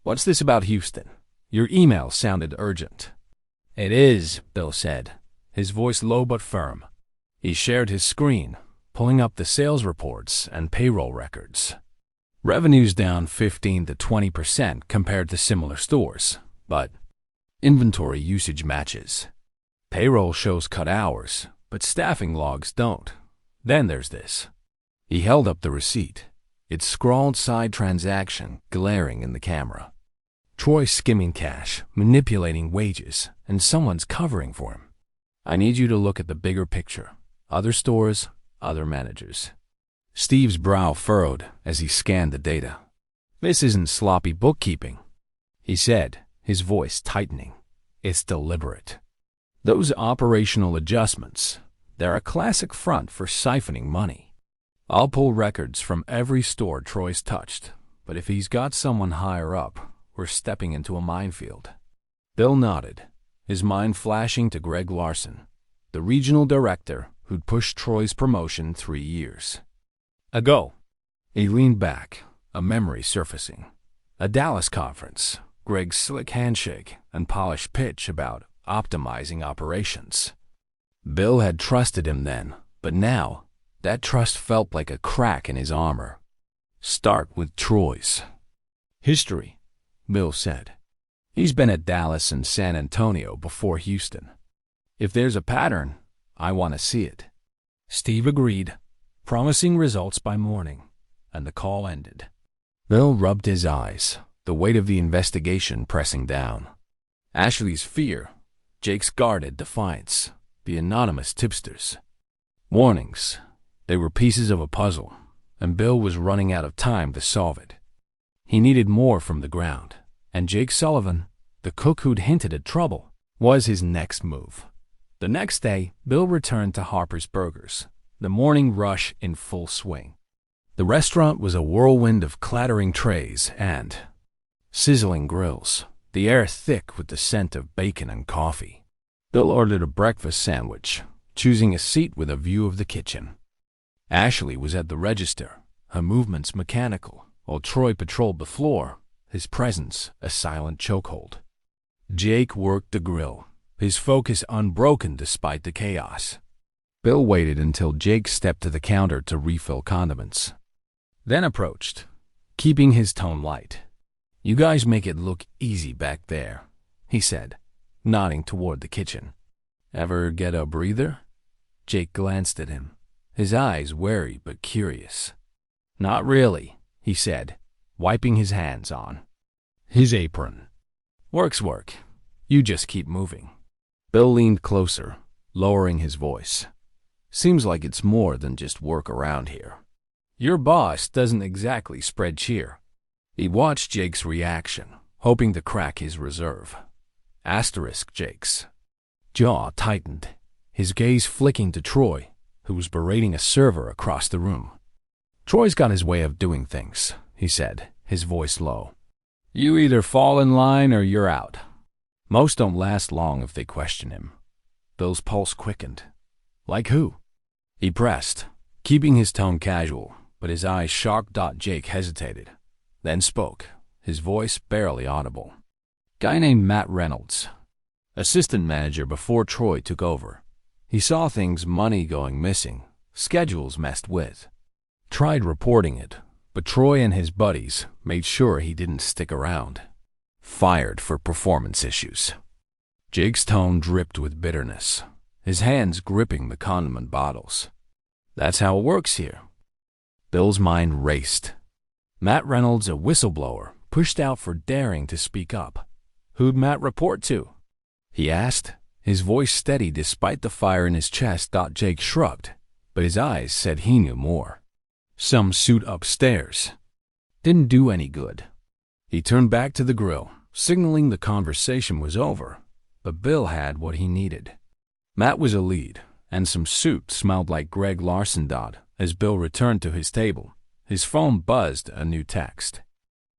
"What's this about Houston? Your email sounded urgent." "It is," Bill said, his voice low but firm. He shared his screen, pulling up the sales reports and payroll records. Revenue's down 15 to 20% compared to similar stores, but inventory usage matches. Payroll shows cut hours, but staffing logs don't. Then there's this. He held up the receipt, its scrawled side transaction glaring in the camera. Troy skimming cash, manipulating wages, and someone's covering for him. "I need you to look at the bigger picture. Other stores, other managers." Steve's brow furrowed as he scanned the data. "This isn't sloppy bookkeeping," he said, his voice tightening. "It's deliberate. Those operational adjustments, they're a classic front for siphoning money. I'll pull records from every store Troy's touched, but if he's got someone higher up, we're stepping into a minefield. Bill nodded, his mind flashing to Greg Larson, the regional director who'd pushed Troy's promotion 3 years ago. He leaned back, a memory surfacing. A Dallas conference, Greg's slick handshake and polished pitch about optimizing operations. Bill had trusted him then, but now, that trust felt like a crack in his armor. Start with Troy's history, Bill said. He's been at Dallas and San Antonio before Houston. If there's a pattern, I want to see it. Steve agreed, promising results by morning, and the call ended. Bill rubbed his eyes, the weight of the investigation pressing down. Ashley's fear, Jake's guarded defiance, the anonymous tipsters. Warnings. They were pieces of a puzzle, and Bill was running out of time to solve it. He needed more from the ground, and Jake Sullivan, the cook who'd hinted at trouble, was his next move. The next day, Bill returned to Harper's Burgers, the morning rush in full swing. The restaurant was a whirlwind of clattering trays and sizzling grills, the air thick with the scent of bacon and coffee. Bill ordered a breakfast sandwich, choosing a seat with a view of the kitchen. Ashley was at the register, her movements mechanical, while Troy patrolled the floor, his presence a silent chokehold. Jake worked the grill, his focus unbroken despite the chaos. Bill waited until Jake stepped to the counter to refill condiments, then approached, keeping his tone light. "You guys make it look easy back there," he said, nodding toward the kitchen. "Ever get a breather?" Jake glanced at him, his eyes wary but curious. "Not really," he said, wiping his hands on his apron. "Work's work. You just keep moving." Bill leaned closer, lowering his voice. "Seems like it's more than just work around here. Your boss doesn't exactly spread cheer." He watched Jake's reaction, hoping to crack his reserve. Asterisk Jake's jaw tightened, his gaze flicking to Troy, who was berating a server across the room. "Troy's got his way of doing things," he said, his voice low. "You either fall in line or you're out. Most don't last long if they question him." Bill's pulse quickened. "Like who?" He pressed, keeping his tone casual, but his eyes shocked. Jake hesitated, then spoke, his voice barely audible. "Guy named Matt Reynolds. Assistant manager before Troy took over. He saw things, money going missing, schedules messed with. Tried reporting it, but Troy and his buddies made sure he didn't stick around. Fired for performance issues." Jake's tone dripped with bitterness, his hands gripping the condiment bottles. "That's how it works here." Bill's mind raced. Matt Reynolds, a whistleblower, pushed out for daring to speak up. "Who'd Matt report to?" he asked, his voice steady despite the fire in his chest. Jake shrugged, but his eyes said he knew more. "Some suit upstairs. Didn't do any good." He turned back to the grill, signaling the conversation was over, but Bill had what he needed. Matt was a lead, and some soup smelled like Greg Larson. As Bill returned to his table, his phone buzzed a new text.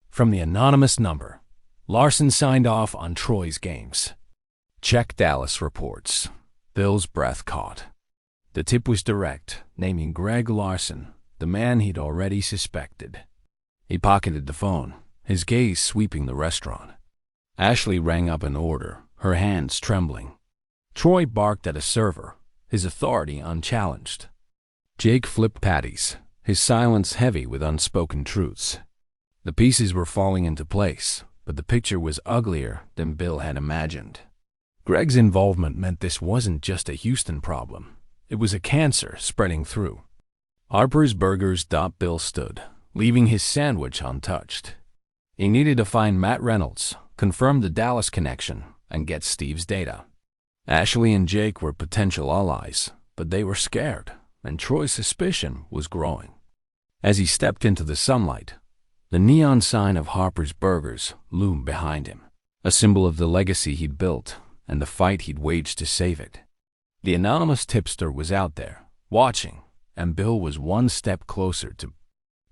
From the anonymous number, Larson signed off on Troy's games. "Check Dallas reports." Bill's breath caught. The tip was direct, naming Greg Larson, the man he'd already suspected. He pocketed the phone, his gaze sweeping the restaurant. Ashley rang up an order, her hands trembling. Troy barked at a server, his authority unchallenged. Jake flipped patties, his silence heavy with unspoken truths. The pieces were falling into place, but the picture was uglier than Bill had imagined. Greg's involvement meant this wasn't just a Houston problem. It was a cancer spreading through. Harper's Burgers. Bill stood, leaving his sandwich untouched. He needed to find Matt Reynolds, confirm the Dallas connection, and get Steve's data. Ashley and Jake were potential allies, but they were scared, and Troy's suspicion was growing. As he stepped into the sunlight, the neon sign of Harper's Burgers loomed behind him, a symbol of the legacy he'd built and the fight he'd waged to save it. The anonymous tipster was out there, watching, and Bill was one step closer to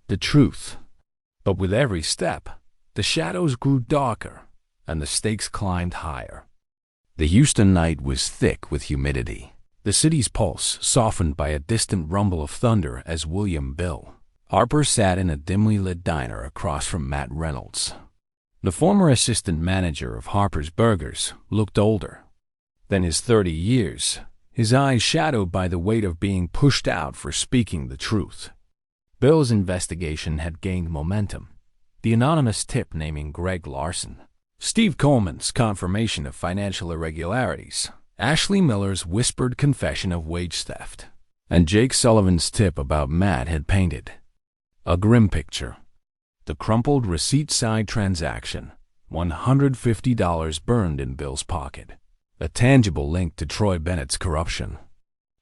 the truth. But with every step, the shadows grew darker and the stakes climbed higher. The Houston night was thick with humidity. The city's pulse softened by a distant rumble of thunder as William Bill Harper sat in a dimly lit diner across from Matt Reynolds. The former assistant manager of Harper's Burgers looked older than his 30 years, his eyes shadowed by the weight of being pushed out for speaking the truth. Bill's investigation had gained momentum. The anonymous tip naming Greg Larson, Steve Coleman's confirmation of financial irregularities, Ashley Miller's whispered confession of wage theft, and Jake Sullivan's tip about Matt had painted a grim picture. The crumpled receipt-side transaction, $150 burned in Bill's pocket, a tangible link to Troy Bennett's corruption.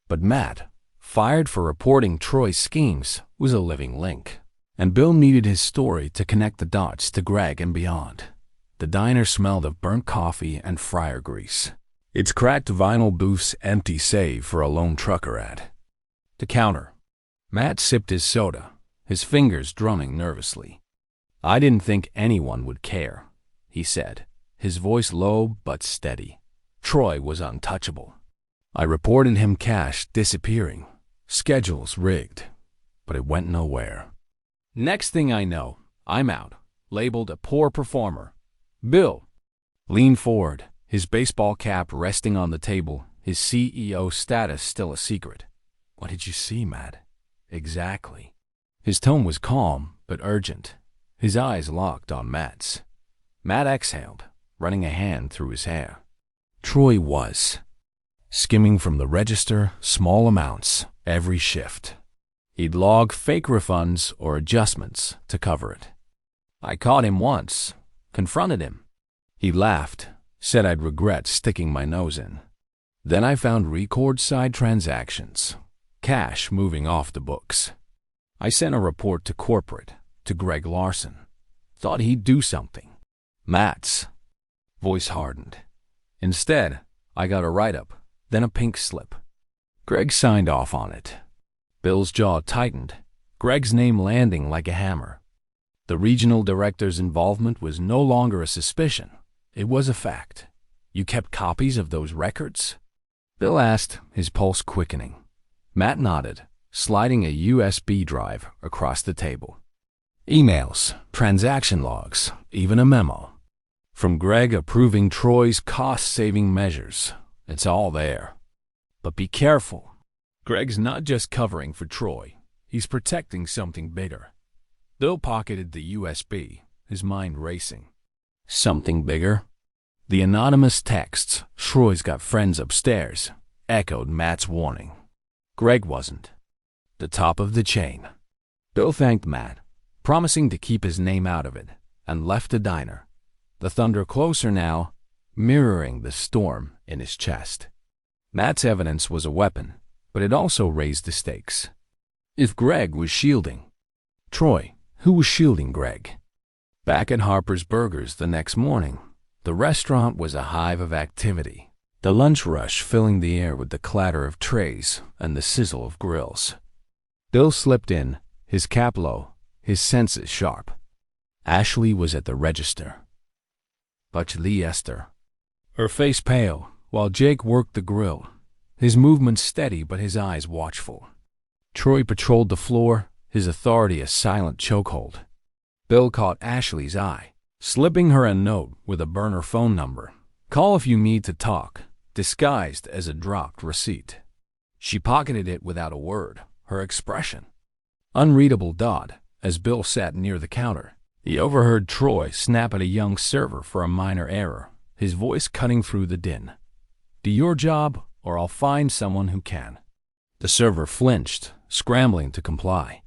But Matt, fired for reporting Troy's schemes, was a living link, and Bill needed his story to connect the dots to Greg and beyond. The diner smelled of burnt coffee and fryer grease, its cracked vinyl booths empty save for a lone trucker at the counter. Matt sipped his soda, his fingers drumming nervously. "I didn't think anyone would care," he said, his voice low but steady. "Troy was untouchable. I reported him cash disappearing, schedules rigged, but it went nowhere. Next thing I know, I'm out, labeled a poor performer." Bill leaned forward, his baseball cap resting on the table, his CEO status still a secret. "What did you see, Matt?" "Exactly." His tone was calm but urgent, his eyes locked on Matt's. Matt exhaled, running a hand through his hair. Troy was skimming from the register small amounts every shift. He'd log fake refunds or adjustments to cover it. "I caught him once, confronted him. He laughed, said I'd regret sticking my nose in. Then I found record-side transactions, cash moving off the books. I sent a report to corporate, to Greg Larson. Thought he'd do something." Matt's voice hardened. "Instead, I got a write-up, then a pink slip. Greg signed off on it." Bill's jaw tightened, Greg's name landing like a hammer. The regional director's involvement was no longer a suspicion. It was a fact. "You kept copies of those records?" Bill asked, his pulse quickening. Matt nodded, sliding a USB drive across the table. "Emails, transaction logs, even a memo from Greg approving Troy's cost-saving measures. It's all there. But be careful. Greg's not just covering for Troy. He's protecting something bigger." Bill pocketed the USB, his mind racing. Something bigger? The anonymous texts, "Troy's got friends upstairs," echoed Matt's warning. Greg wasn't. The top of the chain. Bill thanked Matt, promising to keep his name out of it, and left the diner, the thunder closer now, mirroring the storm in his chest. Matt's evidence was a weapon, but it also raised the stakes. If Greg was shielding Troy, who was shielding Greg? Back at Harper's Burgers the next morning, the restaurant was a hive of activity, the lunch rush filling the air with the clatter of trays and the sizzle of grills. Bill slipped in, his cap low, his senses sharp. Ashley was at the register. Esther, her face pale, while Jake worked the grill, his movements steady but his eyes watchful. Troy patrolled the floor, his authority a silent chokehold. Bill caught Ashley's eye, slipping her a note with a burner phone number. "Call if you need to talk," disguised as a dropped receipt. She pocketed it without a word, her expression unreadable dot, as Bill sat near the counter. He overheard Troy snap at a young server for a minor error, his voice cutting through the din. "Do your job, or I'll find someone who can." The server flinched, scrambling to comply.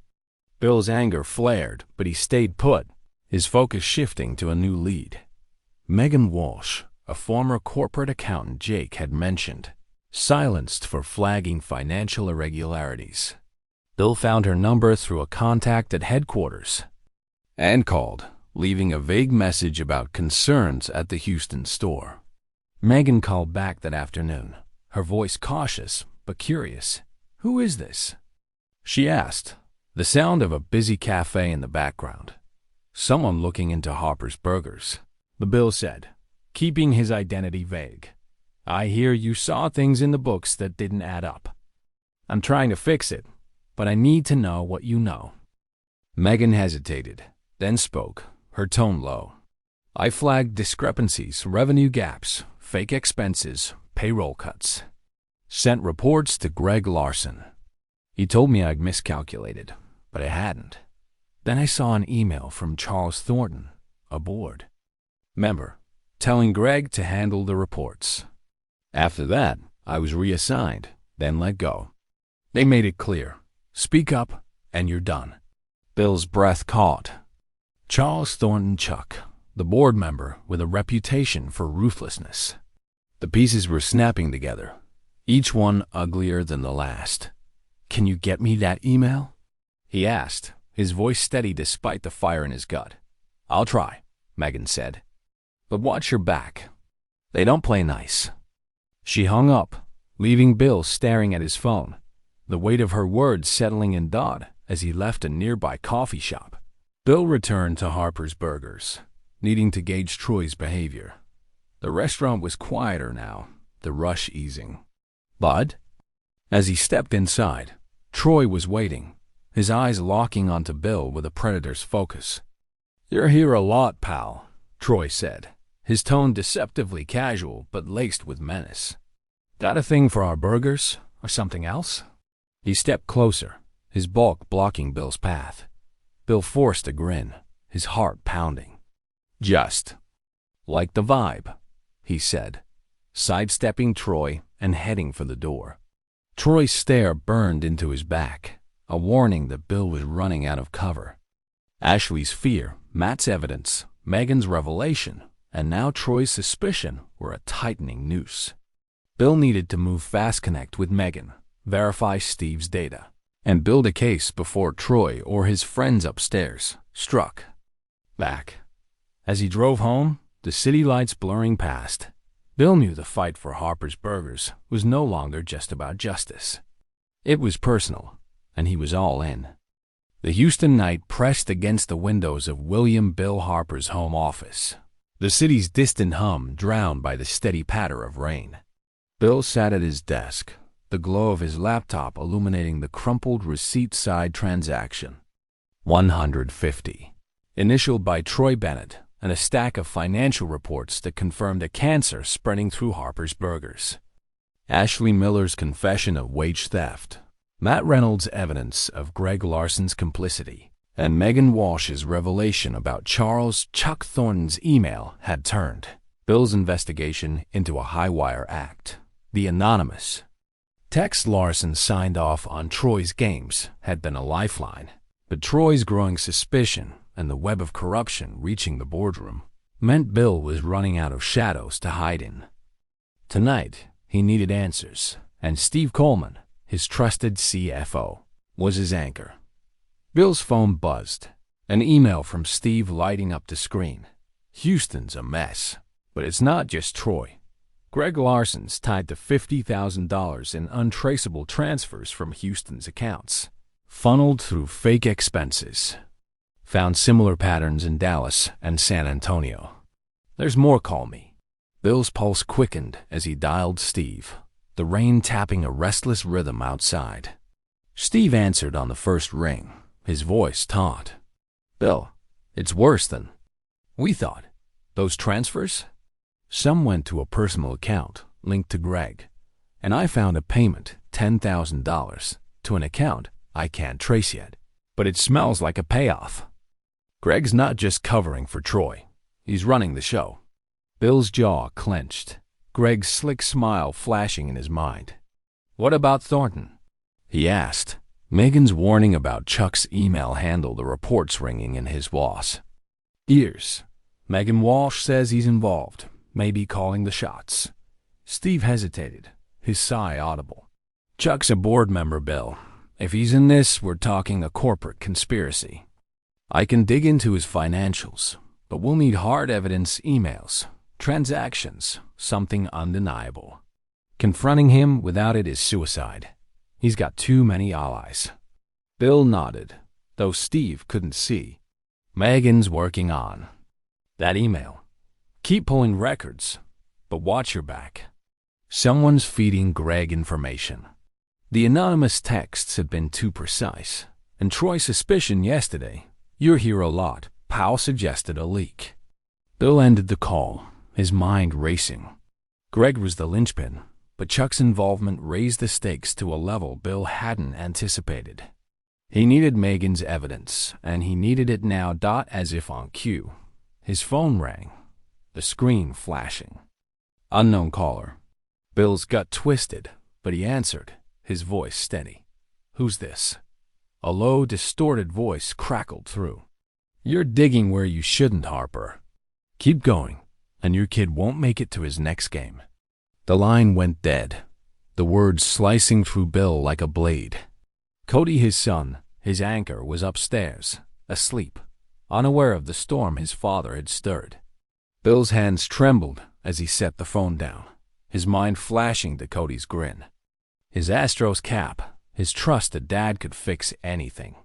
Bill's anger flared, but he stayed put, his focus shifting to a new lead. Megan Walsh, a former corporate accountant Jake had mentioned, silenced for flagging financial irregularities. Bill found her number through a contact at headquarters and called, leaving a vague message about concerns at the Houston store. Megan called back that afternoon, her voice cautious but curious. "Who is this?" she asked, the sound of a busy cafe in the background. Someone looking into Harper's Burgers, the bill said, keeping his identity vague. I hear you saw things in the books that didn't add up. I'm trying to fix it, but I need to know what you know. Megan hesitated, then spoke, her tone low. I flagged discrepancies, revenue gaps, fake expenses, payroll cuts. Sent reports to Greg Larson. He told me I'd miscalculated, but I hadn't. Then I saw an email from Charles Thornton, a board member, telling Greg to handle the reports. After that, I was reassigned, then let go. They made it clear. Speak up, and you're done. Bill's breath caught. Charles Thornton Chuck, the board member with a reputation for ruthlessness. The pieces were snapping together, each one uglier than the last. Can you get me that email? He asked, his voice steady despite the fire in his gut. I'll try, Megan said. But watch your back. They don't play nice. She hung up, leaving Bill staring at his phone, the weight of her words settling in Dodd as he left a nearby coffee shop. Bill returned to Harper's Burgers, needing to gauge Troy's behavior. The restaurant was quieter now, the rush easing. Bud? As he stepped inside, Troy was waiting, his eyes locking onto Bill with a predator's focus. You're here a lot, pal, Troy said, his tone deceptively casual but laced with menace. Got a thing for our burgers, or something else? He stepped closer, his bulk blocking Bill's path. Bill forced a grin, his heart pounding. Just like the vibe, he said, sidestepping Troy and heading for the door. Troy's stare burned into his back, a warning that Bill was running out of cover. Ashley's fear, Matt's evidence, Megan's revelation, and now Troy's suspicion were a tightening noose. Bill needed to move fast connect with Megan, verify Steve's data, and build a case before Troy or his friends upstairs struck back. As he drove home, the city lights blurring past, Bill knew the fight for Harper's Burgers was no longer just about justice. It was personal, and he was all in. The Houston night pressed against the windows of William Bill Harper's home office, the city's distant hum drowned by the steady patter of rain. Bill sat at his desk, the glow of his laptop illuminating the crumpled receipt-side transaction. 150. Initialed by Troy Bennett, and a stack of financial reports that confirmed a cancer spreading through Harper's Burgers. Ashley Miller's confession of wage theft, Matt Reynolds' evidence of Greg Larson's complicity, and Megan Walsh's revelation about Charles Chuck Thornton's email had turned Bill's investigation into a high-wire act. The anonymous text Larson signed off on Troy's games had been a lifeline, but Troy's growing suspicion and the web of corruption reaching the boardroom meant Bill was running out of shadows to hide in. Tonight, he needed answers, and Steve Coleman, his trusted CFO, was his anchor. Bill's phone buzzed, an email from Steve lighting up the screen. Houston's a mess, but it's not just Troy. Greg Larson's tied to $50,000 in untraceable transfers from Houston's accounts, funneled through fake expenses. Found similar patterns in Dallas and San Antonio. There's more, call me. Bill's pulse quickened as he dialed Steve, the rain tapping a restless rhythm outside. Steve answered on the first ring, his voice taut. Bill, it's worse than we thought. Those transfers? Some went to a personal account linked to Greg, and I found a payment, $10,000, to an account I can't trace yet, but it smells like a payoff. Greg's not just covering for Troy. He's running the show. Bill's jaw clenched, Greg's slick smile flashing in his mind. What about Thornton? He asked. Megan's warning about Chuck's email handled the reports ringing in his ears. Megan Walsh says he's involved, maybe calling the shots. Steve hesitated, his sigh audible. Chuck's a board member, Bill. If he's in this, we're talking a corporate conspiracy. I can dig into his financials, but we'll need hard evidence, emails, transactions, something undeniable. Confronting him without it is suicide. He's got too many allies. Bill nodded, though Steve couldn't see. Megan's working on that email. Keep pulling records, but watch your back. Someone's feeding Greg information. The anonymous texts had been too precise, and Troy's suspicion yesterday, "You're here a lot," Powell suggested a leak. Bill ended the call, his mind racing. Greg was the linchpin, but Chuck's involvement raised the stakes to a level Bill hadn't anticipated. He needed Megan's evidence, and he needed it now. As if on cue, his phone rang, the screen flashing. Unknown caller. Bill's gut twisted, but he answered, his voice steady. "Who's this?" A low, distorted voice crackled through. "You're digging where you shouldn't, Harper. Keep going, and your kid won't make it to his next game." The line went dead, the words slicing through Bill like a blade. Cody, his son, his anchor, was upstairs, asleep, unaware of the storm his father had stirred. Bill's hands trembled as he set the phone down, his mind flashing to Cody's grin. His Astros cap, his trust that Dad could fix anything.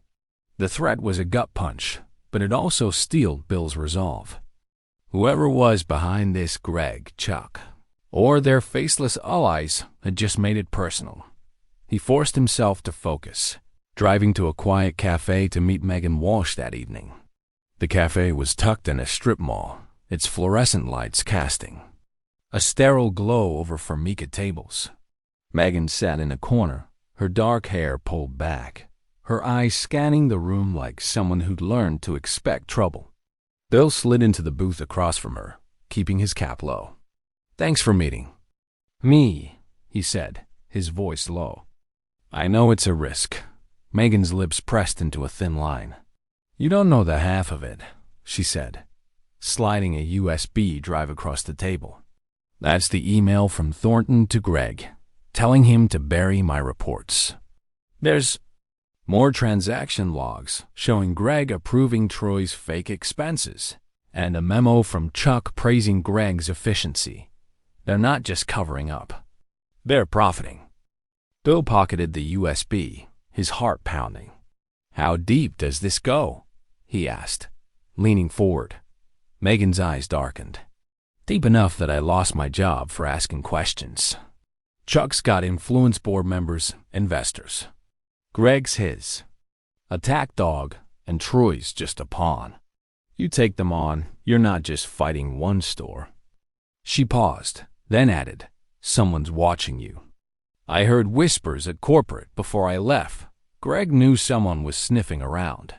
The threat was a gut punch, but it also steeled Bill's resolve. Whoever was behind this, Greg, Chuck, or their faceless allies, had just made it personal. He forced himself to focus, driving to a quiet cafe to meet Megan Walsh that evening. The cafe was tucked in a strip mall, its fluorescent lights casting a sterile glow over formica tables. Megan sat in a corner, her dark hair pulled back, her eyes scanning the room like someone who'd learned to expect trouble. Bill slid into the booth across from her, keeping his cap low. "Thanks for meeting me," he said, his voice low. "I know it's a risk." Megan's lips pressed into a thin line. "You don't know the half of it," she said, sliding a USB drive across the table. "That's the email from Thornton to Greg, telling him to bury my reports. There's more transaction logs showing Greg approving Troy's fake expenses, and a memo from Chuck praising Greg's efficiency. They're not just covering up. They're profiting." Bill pocketed the USB, his heart pounding. "How deep does this go?" he asked, leaning forward. Megan's eyes darkened. "Deep enough that I lost my job for asking questions. Chuck's got influence board members, investors. Greg's his. Attack dog, and Troy's just a pawn. You take them on, you're not just fighting one store." She paused, then added, "Someone's watching you. I heard whispers at corporate before I left. Greg knew someone was sniffing around."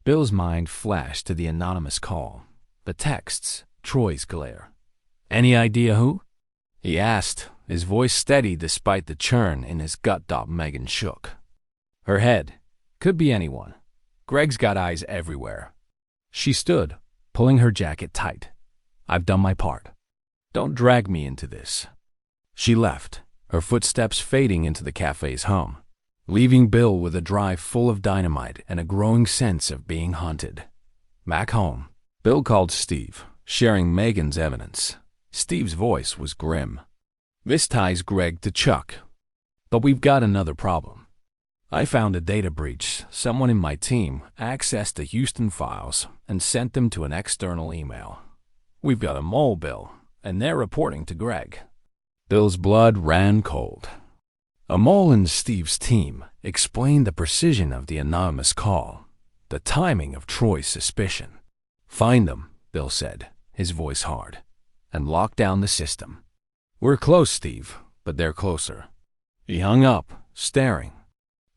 Bill's mind flashed to the anonymous call, the texts, Troy's glare. "Any idea who?" he asked, his voice steady despite the churn in his gut. Megan shook her head. "Could be anyone. Greg's got eyes everywhere." She stood, pulling her jacket tight. "I've done my part. Don't drag me into this." She left, her footsteps fading into the cafe's hum, leaving Bill with a drive full of dynamite and a growing sense of being haunted. Back home, Bill called Steve, sharing Megan's evidence. Steve's voice was grim. "This ties Greg to Chuck. But we've got another problem. I found a data breach. Someone in my team accessed the Houston files and sent them to an external email. We've got a mole, Bill, and they're reporting to Greg." Bill's blood ran cold. A mole in Steve's team explained the precision of the anonymous call, the timing of Troy's suspicion. "Find them," Bill said, his voice hard, "and lock down the system. We're close, Steve, but they're closer." He hung up, staring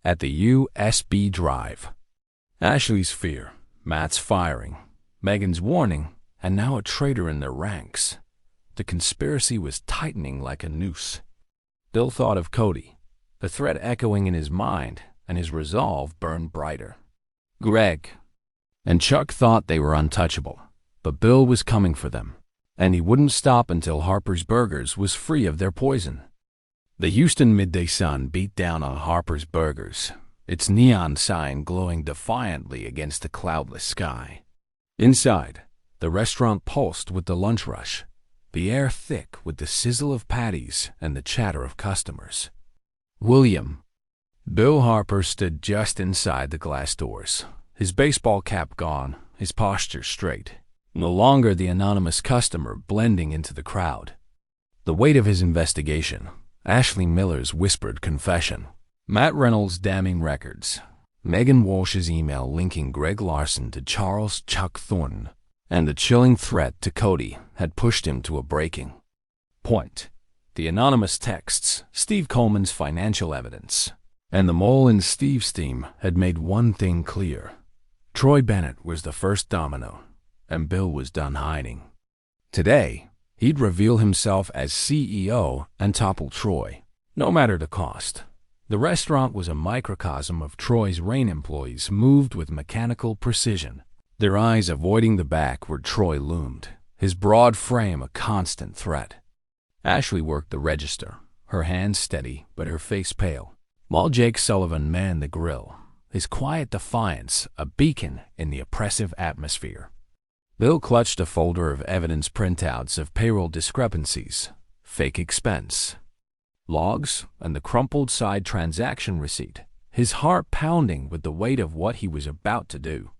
at the USB drive. Ashley's fear, Matt's firing, Megan's warning, and now a traitor in their ranks. The conspiracy was tightening like a noose. Bill thought of Cody, the threat echoing in his mind, and his resolve burned brighter. Greg and Chuck thought they were untouchable, but Bill was coming for them, and he wouldn't stop until Harper's Burgers was free of their poison. The Houston midday sun beat down on Harper's Burgers, its neon sign glowing defiantly against the cloudless sky. Inside, the restaurant pulsed with the lunch rush, the air thick with the sizzle of patties and the chatter of customers. William. Bill Harper stood just inside the glass doors, his baseball cap gone, his posture straight, no longer the anonymous customer blending into the crowd. The weight of his investigation, Ashley Miller's whispered confession, Matt Reynolds' damning records, Megan Walsh's email linking Greg Larson to Charles Chuck Thornton, and the chilling threat to Cody had pushed him to a breaking point. The anonymous texts, Steve Coleman's financial evidence, and the mole in Steve's team had made one thing clear. Troy Bennett was the first domino, and Bill was done hiding. Today, he'd reveal himself as CEO and topple Troy, no matter the cost. The restaurant was a microcosm of Troy's Rain employees moved with mechanical precision, their eyes avoiding the back where Troy loomed, his broad frame a constant threat. Ashley worked the register, her hands steady but her face pale, while Jake Sullivan manned the grill, his quiet defiance a beacon in the oppressive atmosphere. Bill clutched a folder of evidence printouts of payroll discrepancies, fake expense logs, and the crumpled side transaction receipt, his heart pounding with the weight of what he was about to do.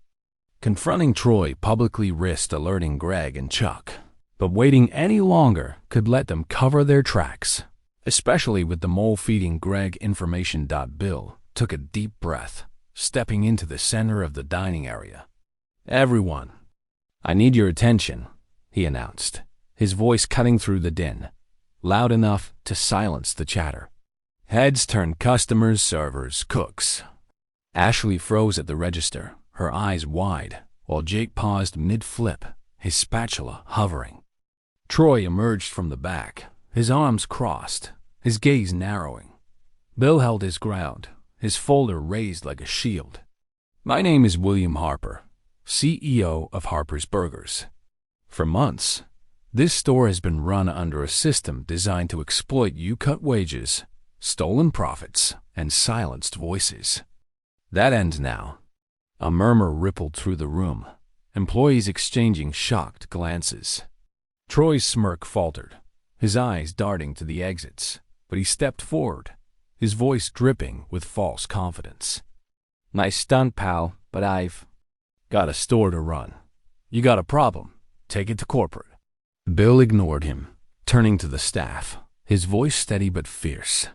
Confronting Troy publicly risked alerting Greg and Chuck, but waiting any longer could let them cover their tracks, especially with the mole feeding Greg information. Bill took a deep breath, stepping into the center of the dining area. "Everyone, I need your attention," he announced, his voice cutting through the din, loud enough to silence the chatter. Heads turned customers, servers, cooks. Ashley froze at the register, her eyes wide, while Jake paused mid-flip, his spatula hovering. Troy emerged from the back, his arms crossed, his gaze narrowing. Bill held his ground, his folder raised like a shield. "My name is William Harper, CEO of Harper's Burgers. For months, this store has been run under a system designed to exploit you-cut wages, stolen profits, and silenced voices. That ends now." A murmur rippled through the room, employees exchanging shocked glances. Troy's smirk faltered, his eyes darting to the exits, but he stepped forward, his voice dripping with false confidence. "Nice stunt, pal, but I've got a store to run. You got a problem, take it to corporate." Bill ignored him, turning to the staff, his voice steady but fierce.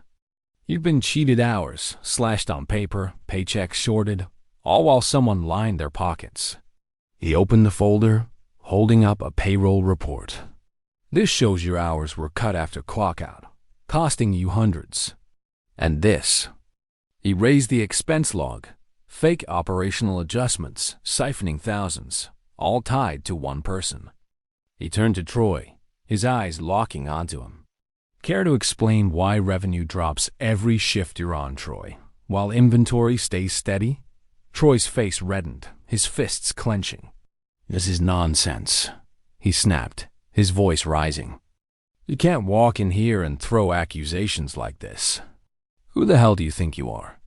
"You've been cheated hours, slashed on paper, paychecks shorted, all while someone lined their pockets." He opened the folder, holding up a payroll report. "This shows your hours were cut after clockout, costing you hundreds. And this." He raised the expense log, fake operational adjustments, siphoning thousands, all tied to one person. He turned to Troy, his eyes locking onto him. "Care to explain why revenue drops every shift you're on, Troy, while inventory stays steady?" Troy's face reddened, his fists clenching. "This is nonsense," he snapped, his voice rising. "You can't walk in here and throw accusations like this. Who the hell do you think you are?"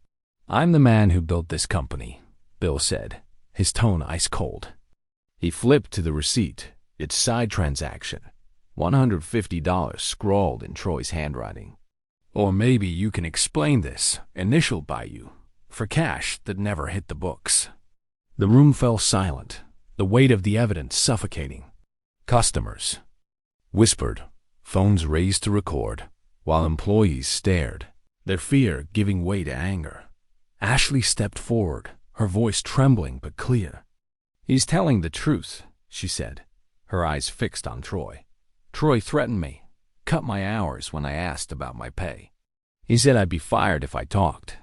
"I'm the man who built this company," Bill said, his tone ice cold. He flipped to the receipt, its side transaction, $150 scrawled in Troy's handwriting. "Or maybe you can explain this, initialed by you, for cash that never hit the books." The room fell silent, the weight of the evidence suffocating. Customers whispered, phones raised to record, while employees stared, their fear giving way to anger. Ashley stepped forward, her voice trembling but clear. "He's telling the truth," she said, her eyes fixed on Troy. "Troy threatened me, cut my hours when I asked about my pay. He said I'd be fired if I talked."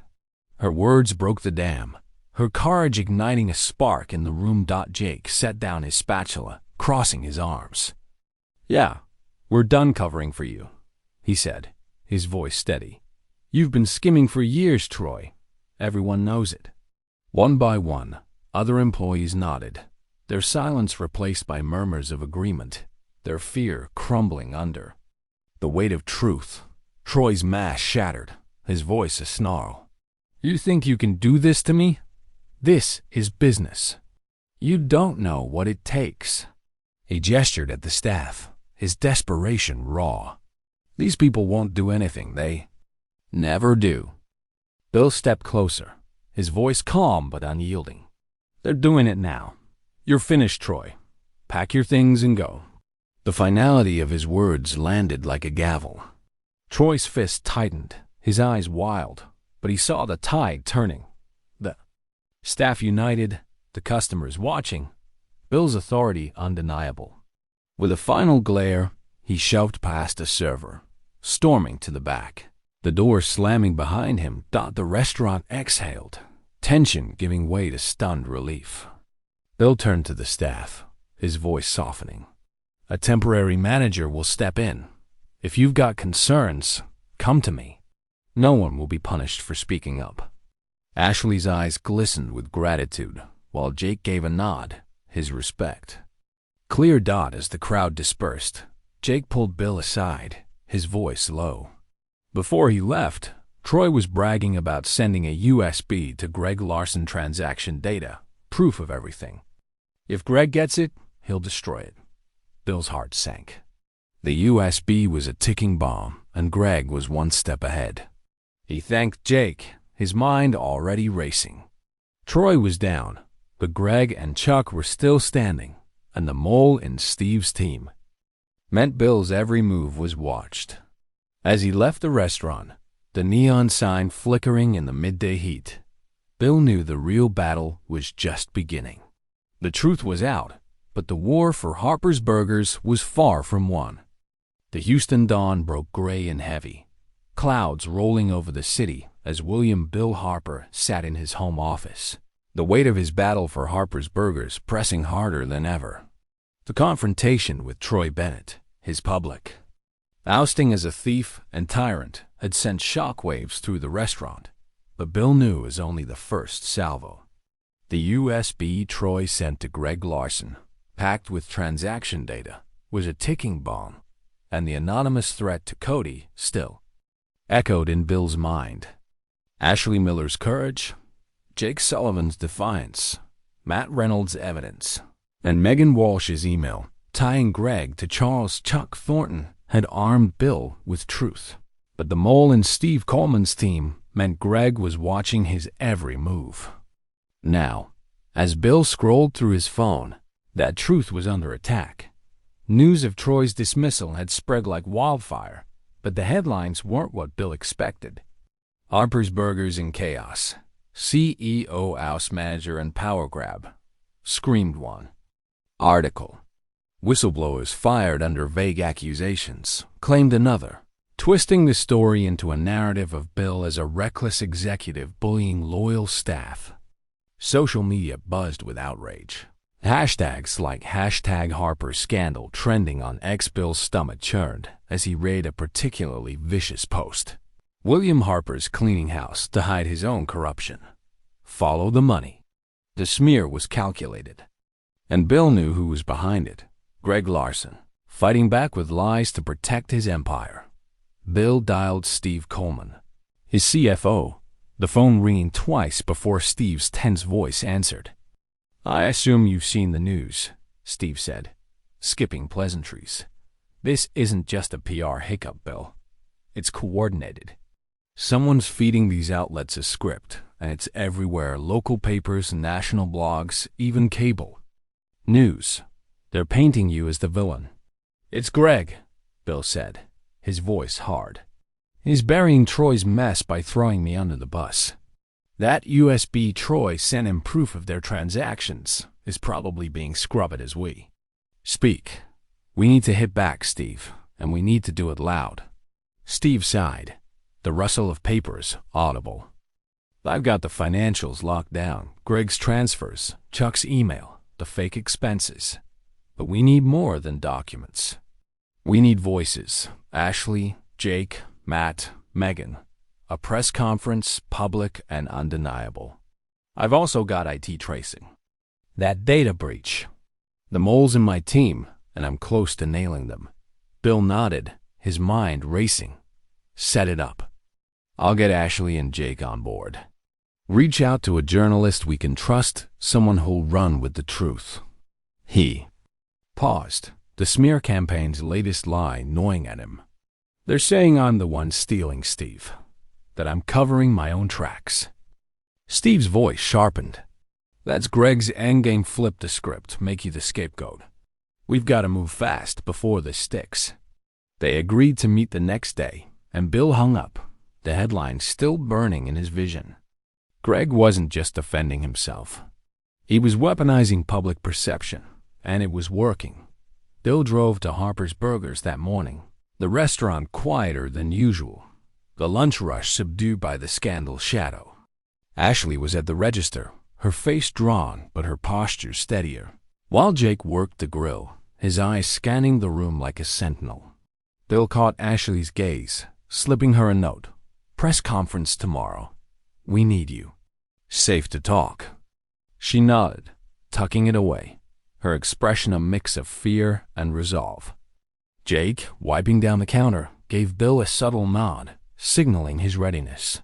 Her words broke the dam, her courage igniting a spark in the room. Jake set down his spatula, crossing his arms. "Yeah, we're done covering for you," he said, his voice steady. "You've been skimming for years, Troy. Everyone knows it." One by one, other employees nodded, their silence replaced by murmurs of agreement, their fear crumbling under the weight of truth. Troy's mask shattered, his voice a snarl. "You think you can do this to me? This is business. You don't know what it takes." He gestured at the staff, his desperation raw. "These people won't do anything, they never do." Bill stepped closer, his voice calm but unyielding. "They're doing it now. "You're finished, Troy. Pack your things and go." The finality of his words landed like a gavel. Troy's fist tightened, his eyes wild, but he saw the tide turning. The staff united, the customers watching, Bill's authority undeniable. With a final glare, he shoved past a server, storming to the back. The door slamming behind him, the restaurant exhaled, tension giving way to stunned relief. Bill turned to the staff, his voice softening. "A temporary manager will step in. If you've got concerns, come to me. No one will be punished for speaking up." Ashley's eyes glistened with gratitude, while Jake gave a nod, his respect. Clear dot as the crowd dispersed. Jake pulled Bill aside, his voice low. Before he left, Troy was bragging about sending a USB to Greg Larson transaction data, proof of everything. If Greg gets it, he'll destroy it. Bill's heart sank. The USB was a ticking bomb, and Greg was one step ahead. He thanked Jake, his mind already racing. Troy was down, but Greg and Chuck were still standing, and the mole in Steve's team meant Bill's every move was watched. As he left the restaurant, the neon sign flickering in the midday heat, Bill knew the real battle was just beginning. The truth was out, but the war for Harper's Burgers was far from won. The Houston dawn broke gray and heavy, clouds rolling over the city as William Bill Harper sat in his home office, the weight of his battle for Harper's Burgers pressing harder than ever. The confrontation with Troy Bennett, his public ousting as a thief and tyrant, had sent shockwaves through the restaurant, but Bill knew it was only the first salvo. The USB Troy sent to Greg Larson, packed with transaction data, was a ticking bomb, and the anonymous threat to Cody still echoed in Bill's mind. Ashley Miller's courage, Jake Sullivan's defiance, Matt Reynolds' evidence, and Megan Walsh's email tying Greg to Charles Chuck Thornton had armed Bill with truth. But the mole in Steve Coleman's team meant Greg was watching his every move. Now, as Bill scrolled through his phone, that truth was under attack. News of Troy's dismissal had spread like wildfire, but the headlines weren't what Bill expected. Harper's Burgers in chaos. CEO oust manager and power grab, screamed one. Article. Whistleblowers fired under vague accusations, claimed another, twisting the story into a narrative of Bill as a reckless executive bullying loyal staff. Social media buzzed with outrage. Hashtags like #HarperScandal trending on X. Bill's stomach churned as he read a particularly vicious post. William Harper's cleaning house to hide his own corruption. Follow the money. The smear was calculated, and Bill knew who was behind it. Greg Larson, fighting back with lies to protect his empire. Bill dialed Steve Coleman, his CFO, the phone ringing twice before Steve's tense voice answered. "I assume you've seen the news," Steve said, skipping pleasantries. "This isn't just a PR hiccup, Bill. It's coordinated. Someone's feeding these outlets a script, and it's everywhere, local papers, national blogs, even cable news. They're painting you as the villain." "It's Greg," Bill said, his voice hard. "He's burying Troy's mess by throwing me under the bus. That USB Troy sent him proof of their transactions is probably being scrubbed as we speak. We need to hit back, Steve, and we need to do it loud." Steve sighed, the rustle of papers audible. "I've got the financials locked down, Greg's transfers, Chuck's email, the fake expenses. But we need more than documents. We need voices. Ashley, Jake, Matt, Megan. A press conference, public and undeniable. I've also got IT tracing. That data breach. The mole's in my team, and I'm close to nailing them." Bill nodded, his mind racing. "Set it up. I'll get Ashley and Jake on board. Reach out to a journalist we can trust, someone who'll run with the truth." He paused, the smear campaign's latest lie gnawing at him. "They're saying I'm the one stealing, Steve. That I'm covering my own tracks." Steve's voice sharpened. That's Greg's endgame. Flip the script, make you the scapegoat. We've got to move fast before this sticks. They agreed to meet the next day, and Bill hung up, the headline still burning in his vision. Greg wasn't just defending himself. He was weaponizing public perception, and it was working. Bill drove to Harper's Burgers that morning, the restaurant quieter than usual, the lunch rush subdued by the scandal shadow. Ashley was at the register, her face drawn but her posture steadier, while Jake worked the grill, his eyes scanning the room like a sentinel. Bill caught Ashley's gaze, slipping her a note. "Press conference tomorrow. We need you. Safe to talk." She nodded, tucking it away, her expression a mix of fear and resolve. Jake, wiping down the counter, gave Bill a subtle nod, signaling his readiness.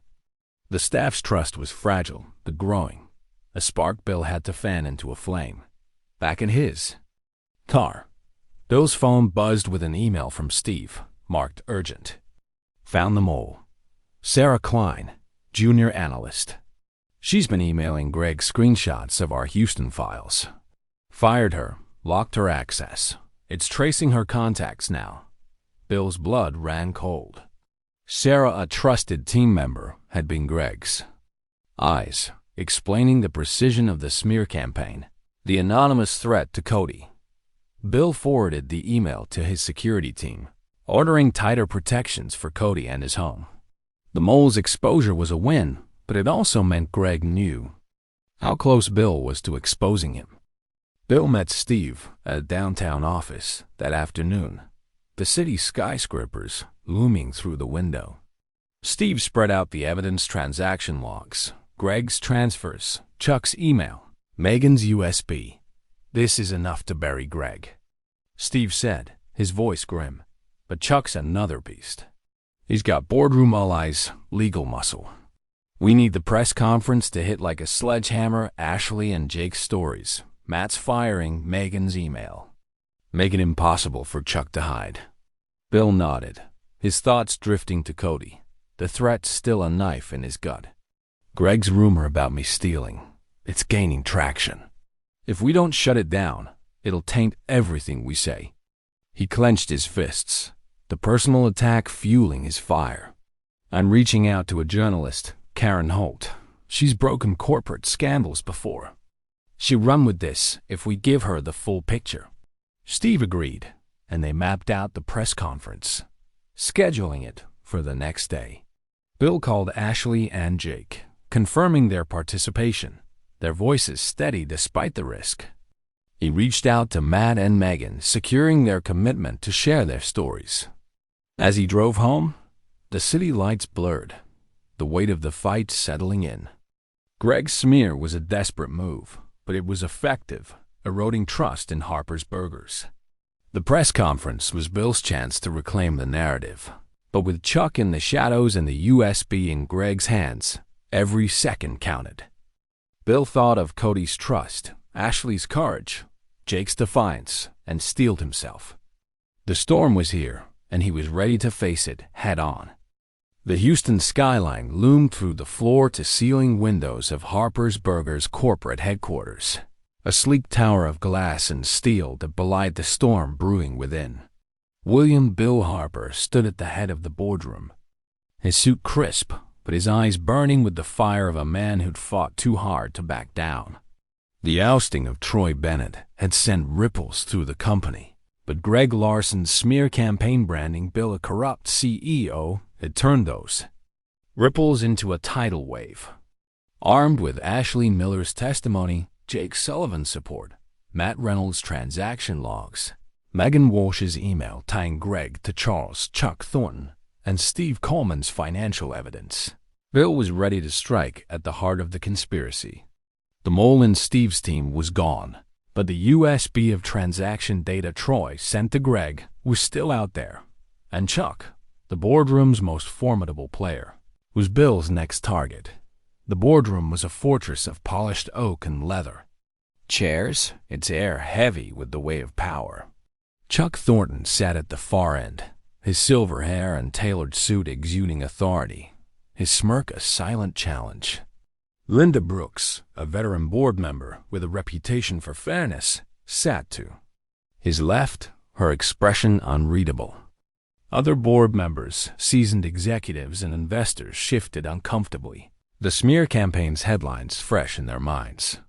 The staff's trust was fragile but growing, a spark Bill had to fan into a flame. Back in his car, Bill's phone buzzed with an email from Steve, marked urgent. Found them all. Sarah Klein, junior analyst. She's been emailing Greg screenshots of our Houston files. Fired her, locked her access. It's tracing her contacts now. Bill's blood ran cold. Sarah, a trusted team member, had been Greg's eyes, explaining the precision of the smear campaign, the anonymous threat to Cody. Bill forwarded the email to his security team, ordering tighter protections for Cody and his home. The mole's exposure was a win, but it also meant Greg knew how close Bill was to exposing him. Bill met Steve at a downtown office that afternoon, the city's skyscrapers looming through the window. Steve spread out the evidence: transaction logs, Greg's transfers, Chuck's email, Megan's USB. "This is enough to bury Greg," Steve said, his voice grim. "But Chuck's another beast. He's got boardroom allies, legal muscle. We need the press conference to hit like a sledgehammer Ashley and Jake's stories, Matt's firing, Megan's email. Make it impossible for Chuck to hide." Bill nodded, his thoughts drifting to Cody, the threat still a knife in his gut. "Greg's rumor about me stealing, it's gaining traction. If we don't shut it down, it'll taint everything we say." He clenched his fists, the personal attack fueling his fire. "I'm reaching out to a journalist, Karen Holt. She's broken corporate scandals before. She'll run with this if we give her the full picture." Steve agreed, and they mapped out the press conference, scheduling it for the next day. Bill called Ashley and Jake, confirming their participation, their voices steady despite the risk. He reached out to Matt and Megan, securing their commitment to share their stories. As he drove home, the city lights blurred, the weight of the fight settling in. Greg's smear was a desperate move, but it was effective, eroding trust in Harper's Burgers. The press conference was Bill's chance to reclaim the narrative, but with Chuck in the shadows and the USB in Greg's hands, every second counted. Bill thought of Cody's trust, Ashley's courage, Jake's defiance, and steeled himself. The storm was here, and he was ready to face it head-on. The Houston skyline loomed through the floor-to-ceiling windows of Harper's Burgers corporate headquarters, a sleek tower of glass and steel that belied the storm brewing within. William Bill Harper stood at the head of the boardroom, his suit crisp, but his eyes burning with the fire of a man who'd fought too hard to back down. The ousting of Troy Bennett had sent ripples through the company, but Greg Larson's smear campaign branding Bill a corrupt CEO had turned those ripples into a tidal wave. Armed with Ashley Miller's testimony, Jake Sullivan's support, Matt Reynolds' transaction logs, Megan Walsh's email tying Greg to Charles Chuck Thornton, and Steve Coleman's financial evidence, Bill was ready to strike at the heart of the conspiracy. The mole in Steve's team was gone, but the USB of transaction data Troy sent to Greg was still out there, and Chuck, the boardroom's most formidable player, was Bill's next target. The boardroom was a fortress of polished oak and leather. Chairs, its air heavy with the weight of power. Chuck Thornton sat at the far end, his silver hair and tailored suit exuding authority, his smirk a silent challenge. Linda Brooks, a veteran board member with a reputation for fairness, sat to his left, her expression unreadable. Other board members, seasoned executives, and investors shifted uncomfortably, the smear campaign's headlines fresh in their minds.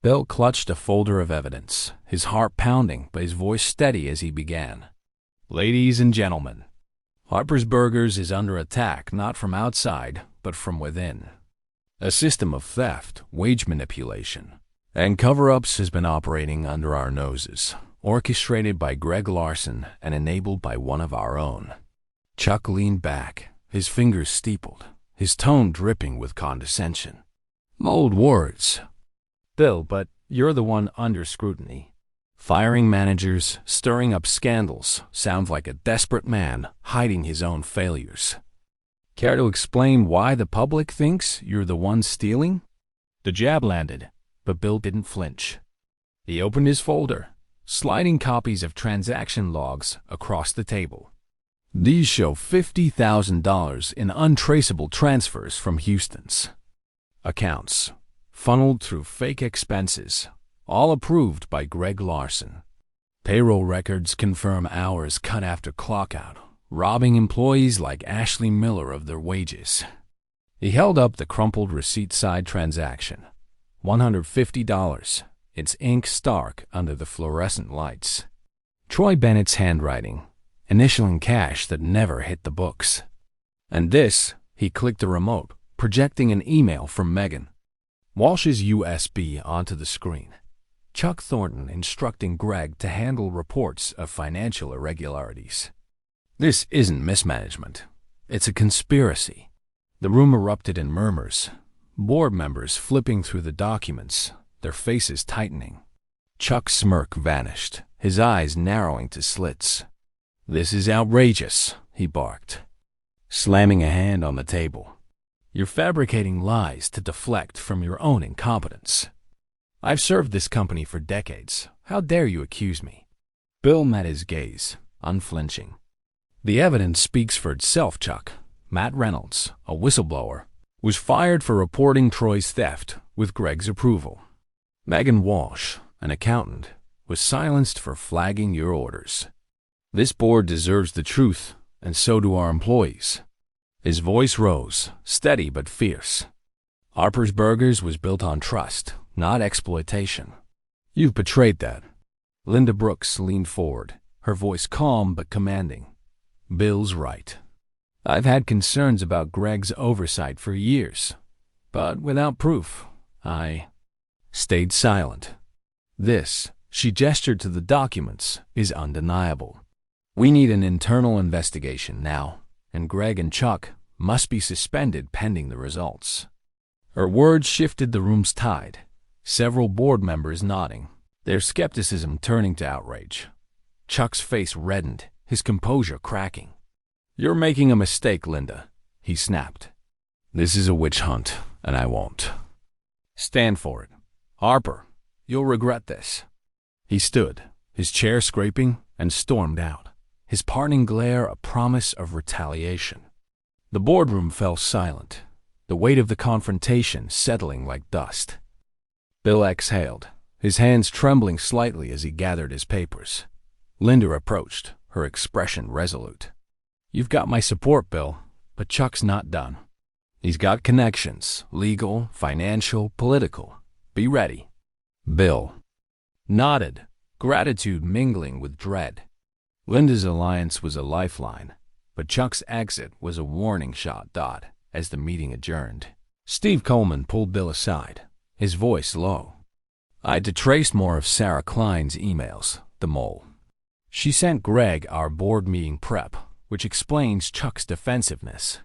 Bill clutched a folder of evidence, his heart pounding but his voice steady as he began. Ladies and gentlemen, Harper's Burgers is under attack not from outside, but from within. A system of theft, wage manipulation, and cover-ups has been operating under our noses, orchestrated by Greg Larson and enabled by one of our own. Chuck leaned back, his fingers steepled, his tone dripping with condescension. Mold words. Bill, but you're the one under scrutiny. Firing managers, stirring up scandals, sounds like a desperate man hiding his own failures. Care to explain why the public thinks you're the one stealing? The jab landed, but Bill didn't flinch. He opened his folder, sliding copies of transaction logs across the table. These show $50,000 in untraceable transfers from Houston's accounts, funneled through fake expenses, all approved by Greg Larson. Payroll records confirm hours cut after clockout, robbing employees like Ashley Miller of their wages. He held up the crumpled receipt-side transaction. $150, its ink stark under the fluorescent lights. Troy Bennett's handwriting, initialing cash that never hit the books. And this, he clicked the remote, projecting an email from Megan. Walsh's USB onto the screen. Chuck Thornton instructing Greg to handle reports of financial irregularities. This isn't mismanagement. It's a conspiracy. The room erupted in murmurs, board members flipping through the documents, their faces tightening. Chuck's smirk vanished, his eyes narrowing to slits. This is outrageous, he barked, slamming a hand on the table. You're fabricating lies to deflect from your own incompetence. I've served this company for decades. How dare you accuse me? Bill met his gaze, unflinching. The evidence speaks for itself, Chuck. Matt Reynolds, a whistleblower, was fired for reporting Troy's theft with Greg's approval. Megan Walsh, an accountant, was silenced for flagging your orders. This board deserves the truth, and so do our employees. His voice rose, steady but fierce. Harper's Burgers was built on trust, not exploitation. You've betrayed that. Linda Brooks leaned forward, her voice calm but commanding. Bill's right. I've had concerns about Greg's oversight for years, but without proof, I stayed silent. This, she gestured to the documents, is undeniable. We need an internal investigation now, and Greg and Chuck must be suspended pending the results. Her words shifted the room's tide, several board members nodding, their skepticism turning to outrage. Chuck's face reddened, his composure cracking. You're making a mistake, Linda, he snapped. This is a witch hunt, and I won't stand for it. Harper, you'll regret this. He stood, his chair scraping, and stormed out, his parting glare a promise of retaliation. The boardroom fell silent, the weight of the confrontation settling like dust. Bill exhaled, his hands trembling slightly as he gathered his papers. Linda approached, her expression resolute. You've got my support, Bill, but Chuck's not done. He's got connections, legal, financial, political. Be ready. Bill nodded, gratitude mingling with dread. Linda's alliance was a lifeline, but Chuck's exit was a warning shot. As the meeting adjourned, Steve Coleman pulled Bill aside, his voice low. I'd traced more of Sarah Klein's emails, the mole. She sent Greg our board meeting prep, which explains Chuck's defensiveness.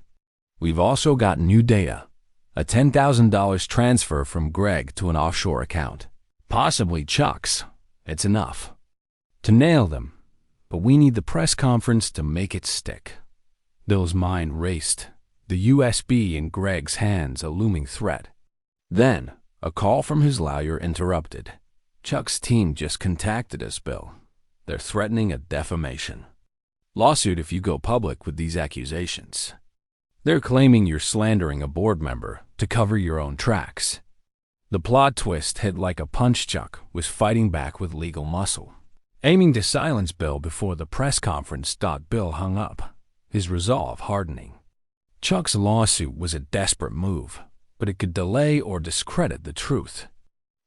We've also got new data, a $10,000 transfer from Greg to an offshore account, possibly Chuck's. It's enough to nail them, but we need the press conference to make it stick. Bill's mind raced, the USB in Greg's hands a looming threat. Then, a call from his lawyer interrupted. Chuck's team just contacted us, Bill. They're threatening a defamation lawsuit if you go public with these accusations. They're claiming you're slandering a board member to to cover your own tracks. The plot twist hit like a punch. Chuck was fighting back with legal muscle, aiming to silence Bill before the press conference. Bill hung up, his resolve hardening. Chuck's lawsuit was a desperate move, but it could delay or discredit the truth.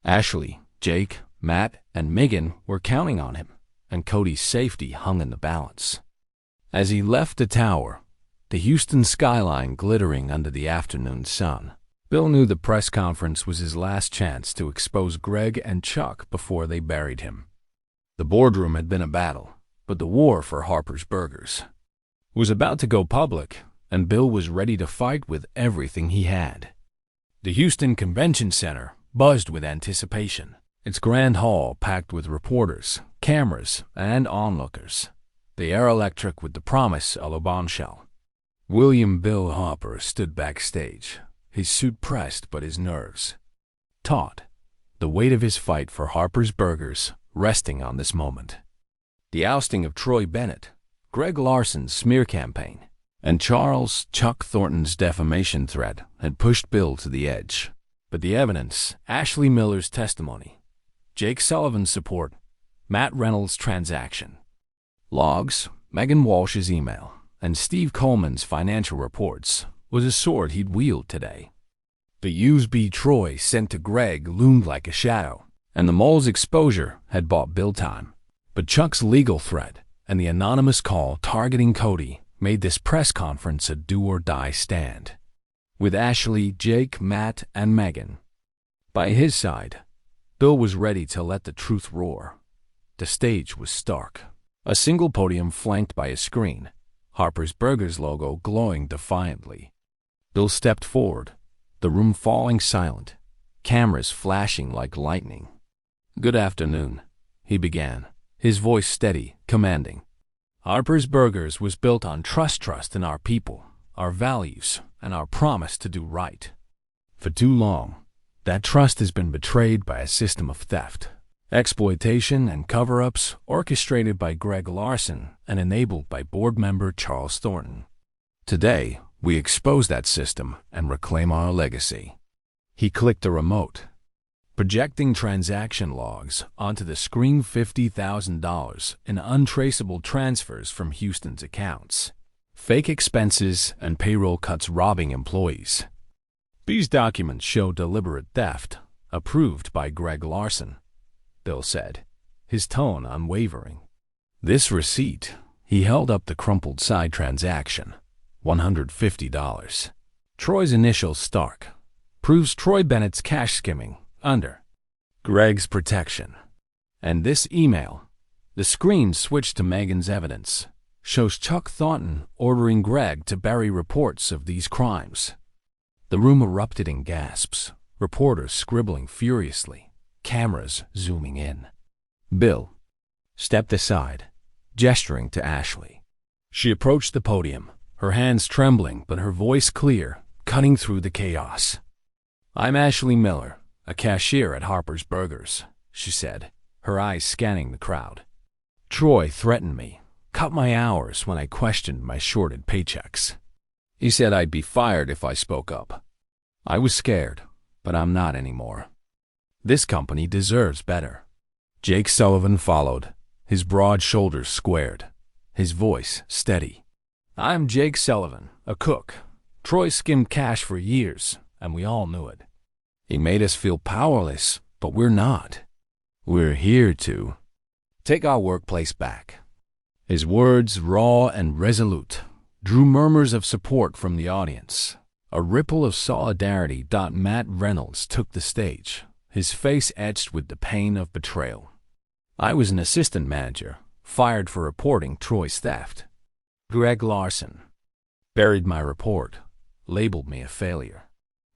Ashley, Jake, Matt, and Megan were counting on him, and Cody's safety hung in the balance. As he left the tower, the Houston skyline glittering under the afternoon sun, Bill knew the press conference was his last chance to expose Greg and Chuck before they buried him. The boardroom had been a battle, but the war for Harper's Burgers was about to go public, and Bill was ready to fight with everything he had. The Houston Convention Center buzzed with anticipation, its grand hall packed with reporters, cameras, and onlookers, the air electric with the promise of a bombshell. William Bill Harper stood backstage, his suit pressed but his nerves taut, the weight of his fight for Harper's Burgers resting on this moment. The ousting of Troy Bennett, Greg Larson's smear campaign, and Charles "Chuck" Thornton's defamation threat had pushed Bill to the edge. But the evidence, Ashley Miller's testimony, Jake Sullivan's support, Matt Reynolds' transaction logs, Megan Walsh's email, and Steve Coleman's financial reports was a sword he'd wield today. The USB Troy sent to Greg loomed like a shadow, and the mole's exposure had bought Bill time. But Chuck's legal threat and the anonymous call targeting Cody made this press conference a do-or-die stand. With Ashley, Jake, Matt, and Megan by his side, Bill was ready to let the truth roar. The stage was stark. A single podium flanked by a screen, Harper's Burgers logo glowing defiantly. Bill stepped forward, the room falling silent, cameras flashing like lightning. "Good afternoon," he began, his voice steady, commanding. "Harper's Burgers was built on trust in our people, our values, and our promise to do right. For too long, that trust has been betrayed by a system of theft, exploitation, and cover-ups orchestrated by Greg Larson and enabled by board member Charles Thornton. Today, we expose that system and reclaim our legacy." He clicked a remote, projecting transaction logs onto the screen. $50,000 in untraceable transfers from Houston's accounts, fake expenses, and payroll cuts robbing employees. "These documents show deliberate theft, approved by Greg Larson," Bill said, his tone unwavering. "This receipt," he held up the crumpled side transaction, $150. Troy's initials stark, proves Troy Bennett's cash skimming under Greg's protection. And this email, the screen switched to Megan's evidence, shows Chuck Thornton ordering Greg to bury reports of these crimes. The room erupted in gasps, reporters scribbling furiously, cameras zooming in. Bill stepped aside, gesturing to Ashley. She approached the podium, her hands trembling but her voice clear, cutting through the chaos. "I'm Ashley Miller, a cashier at Harper's Burgers," she said, her eyes scanning the crowd. "Troy threatened me, cut my hours when I questioned my shorted paychecks. He said I'd be fired if I spoke up. I was scared, but I'm not anymore. This company deserves better." Jake Sullivan followed, his broad shoulders squared, his voice steady. "I'm Jake Sullivan, a cook. Troy skimmed cash for years, and we all knew it. He made us feel powerless, but we're not. We're here to take our workplace back." His words, raw and resolute, drew murmurs of support from the audience. A ripple of solidarity. Matt Reynolds took the stage, his face etched with the pain of betrayal. "I was an assistant manager, fired for reporting Troy's theft. Greg Larson buried my report, labeled me a failure.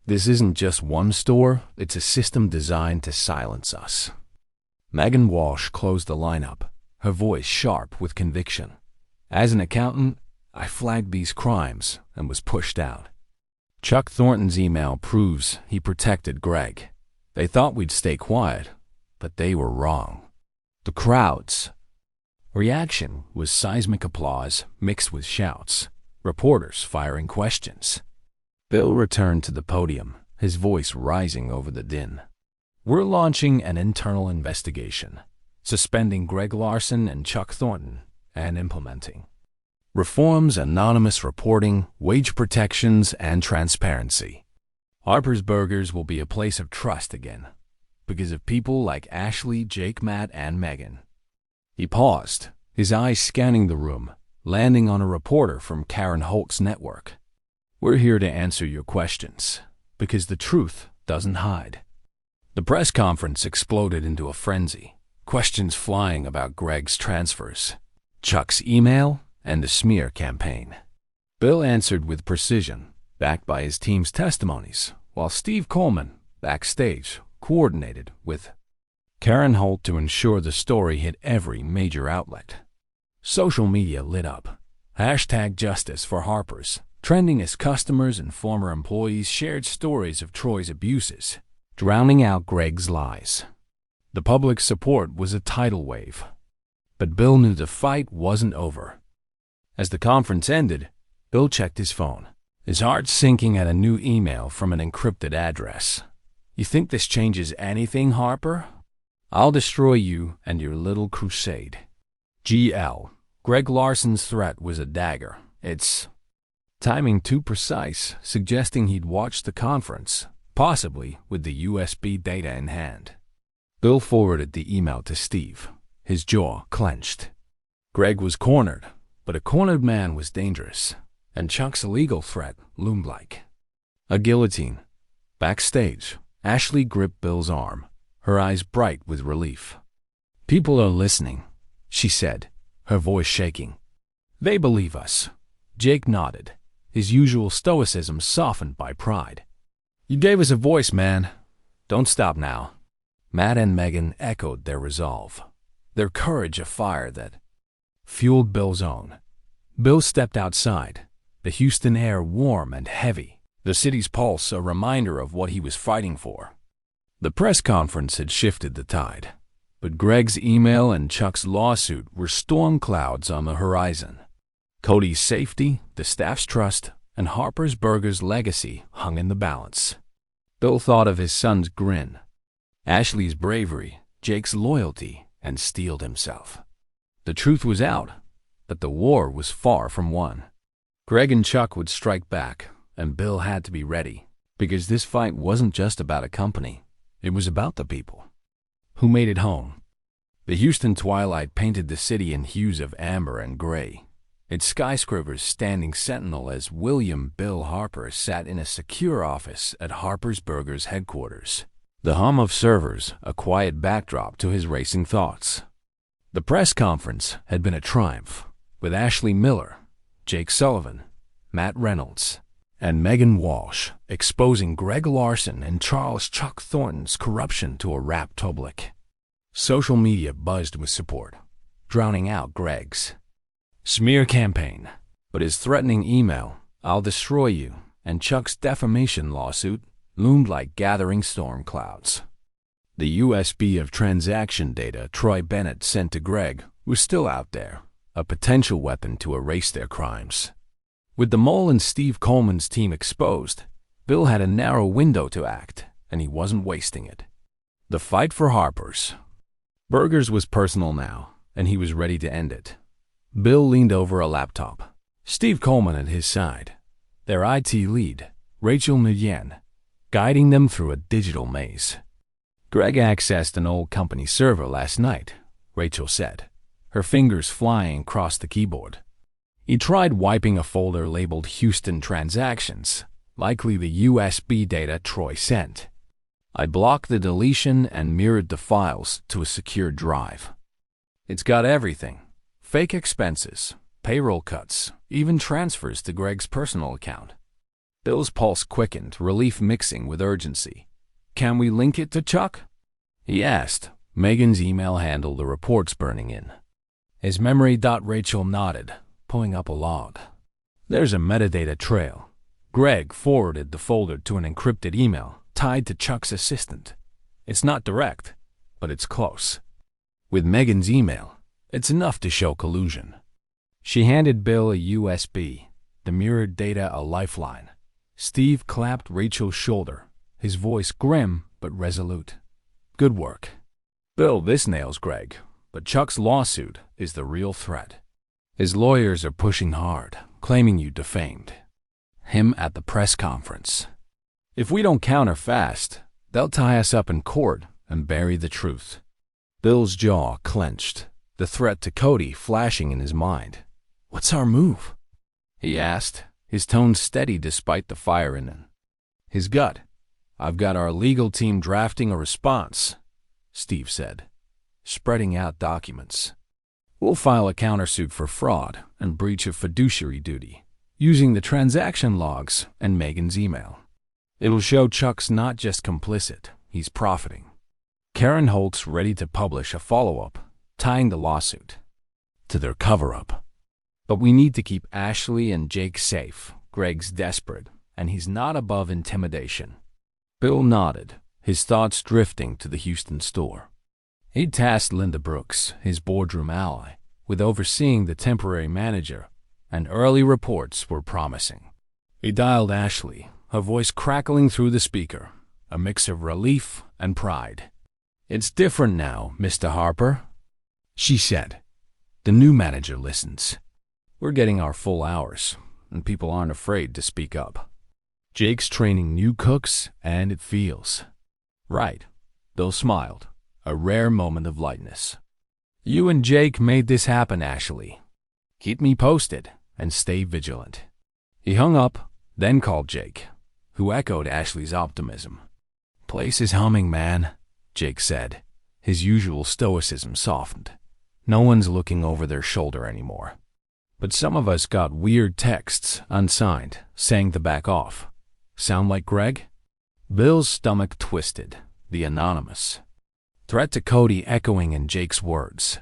This isn't just one store, it's a system designed to silence us." Megan Walsh closed the lineup, her voice sharp with conviction. "As an accountant, I flagged these crimes and was pushed out. Chuck Thornton's email proves he protected Greg. They thought we'd stay quiet, but they were wrong." The crowd's reaction was seismic applause mixed with shouts, reporters firing questions. Bill returned to the podium, his voice rising over the din. "We're launching an internal investigation, suspending Greg Larson and Chuck Thornton, and implementing reforms, anonymous reporting, wage protections, and transparency. Harper's Burgers will be a place of trust again, because of people like Ashley, Jake, Matt, and Megan." He paused, his eyes scanning the room, landing on a reporter from Karen Holt's network. "We're here to answer your questions, because the truth doesn't hide." The press conference exploded into a frenzy, questions flying about Greg's transfers, Chuck's email, and the smear campaign. Bill answered with precision, backed by his team's testimonies, while Steve Coleman, backstage, coordinated with Karen Holt to ensure the story hit every major outlet. Social media lit up. #Justice for Harper's, trending as customers and former employees shared stories of Troy's abuses, drowning out Greg's lies. The public's support was a tidal wave. But Bill knew the fight wasn't over. As the conference ended, Bill checked his phone, his heart sinking at a new email from an encrypted address. "You think this changes anything, Harper? I'll destroy you and your little crusade. GL. Greg Larson's threat was a dagger. It's timing too precise, suggesting he'd watched the conference, possibly with the USB data in hand." Bill forwarded the email to Steve, his jaw clenched. Greg was cornered, but a cornered man was dangerous, and Chuck's illegal threat loomed like a guillotine. Backstage, Ashley gripped Bill's arm, her eyes bright with relief. "People are listening," she said, her voice shaking. "They believe us." Jake nodded, his usual stoicism softened by pride. "You gave us a voice, man. Don't stop now." Matt and Megan echoed their resolve, their courage a fire that fueled Bill's own. Bill stepped outside, the Houston air warm and heavy, the city's pulse a reminder of what he was fighting for. The press conference had shifted the tide, but Greg's email and Chuck's lawsuit were storm clouds on the horizon. Cody's safety, the staff's trust, and Harper's Burgers' legacy hung in the balance. Bill thought of his son's grin, Ashley's bravery, Jake's loyalty, and steeled himself. The truth was out, but the war was far from won. Greg and Chuck would strike back, and Bill had to be ready, because this fight wasn't just about a company. It was about the people who made it home. The Houston twilight painted the city in hues of amber and gray, its skyscrapers standing sentinel as William Bill Harper sat in a secure office at Harper's Burgers headquarters. The hum of servers, a quiet backdrop to his racing thoughts. The press conference had been a triumph, with Ashley Miller, Jake Sullivan, Matt Reynolds, and Megan Walsh exposing Greg Larson and Charles Chuck Thornton's corruption to a rapt public. Social media buzzed with support, drowning out Greg's smear campaign. But his threatening email, "I'll destroy you," and Chuck's defamation lawsuit loomed like gathering storm clouds. The USB of transaction data Troy Bennett sent to Greg was still out there, a potential weapon to erase their crimes. With the mole and Steve Coleman's team exposed, Bill had a narrow window to act, and he wasn't wasting it. The fight for Harper's Burgers was personal now, and he was ready to end it. Bill leaned over a laptop, Steve Coleman at his side, their IT lead, Rachel Nguyen, guiding them through a digital maze. "Greg accessed an old company server last night," Rachel said, her fingers flying across the keyboard. "He tried wiping a folder labeled Houston Transactions, likely the USB data Troy sent. I blocked the deletion and mirrored the files to a secure drive. It's got everything: fake expenses, payroll cuts, even transfers to Greg's personal account." Bill's pulse quickened, relief mixing with urgency. "Can we link it to Chuck?" he asked. Megan's email handled the reports burning in. His memory. Rachel nodded, pulling up a log. "There's a metadata trail. Greg forwarded the folder to an encrypted email tied to Chuck's assistant. It's not direct, but it's close. With Megan's email, it's enough to show collusion." She handed Bill a USB, the mirrored data a lifeline. Steve clapped Rachel's shoulder, his voice grim but resolute. "Good work. Bill, this nails Greg, but Chuck's lawsuit is the real threat. His lawyers are pushing hard, claiming you defamed him at the press conference. If we don't counter fast, they'll tie us up in court and bury the truth." Bill's jaw clenched, the threat to Cody flashing in his mind. "What's our move?" he asked, his tone steady despite the fire in his gut. "I've got our legal team drafting a response," Steve said, spreading out documents. "We'll file a countersuit for fraud and breach of fiduciary duty, using the transaction logs and Megan's email. It'll show Chuck's not just complicit, he's profiting." Karen Holt's ready to publish a follow-up, tying the lawsuit to their cover-up. "But we need to keep Ashley and Jake safe. Greg's desperate, and he's not above intimidation." Bill nodded, his thoughts drifting to the Houston store. He'd tasked Linda Brooks, his boardroom ally, with overseeing the temporary manager, and early reports were promising. He dialed Ashley, her voice crackling through the speaker, a mix of relief and pride. "It's different now, Mr. Harper," she said. "The new manager listens. We're getting our full hours, and people aren't afraid to speak up. Jake's training new cooks, and it feels right." Bill smiled, a rare moment of lightness. "You and Jake made this happen, Ashley. Keep me posted, and stay vigilant." He hung up, then called Jake, who echoed Ashley's optimism. "Place is humming, man," Jake said, his usual stoicism softened. "No one's looking over their shoulder anymore. But some of us got weird texts, unsigned, saying to back off. Sound like Greg?" Bill's stomach twisted, the anonymous threat to Cody echoing in Jake's words.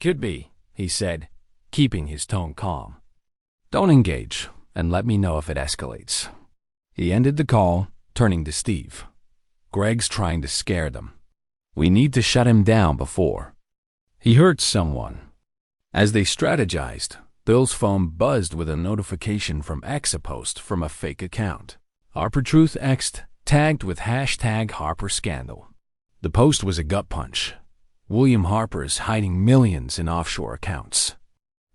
"Could be," he said, keeping his tone calm. "Don't engage, and let me know if it escalates." He ended the call, turning to Steve. "Greg's trying to scare them. We need to shut him down before he hurts someone." As they strategized, Bill's phone buzzed with a notification from a post from a fake account. Harper Truth X'd, tagged with hashtag Harper Scandal. The post was a gut punch. William Harper's hiding millions in offshore accounts.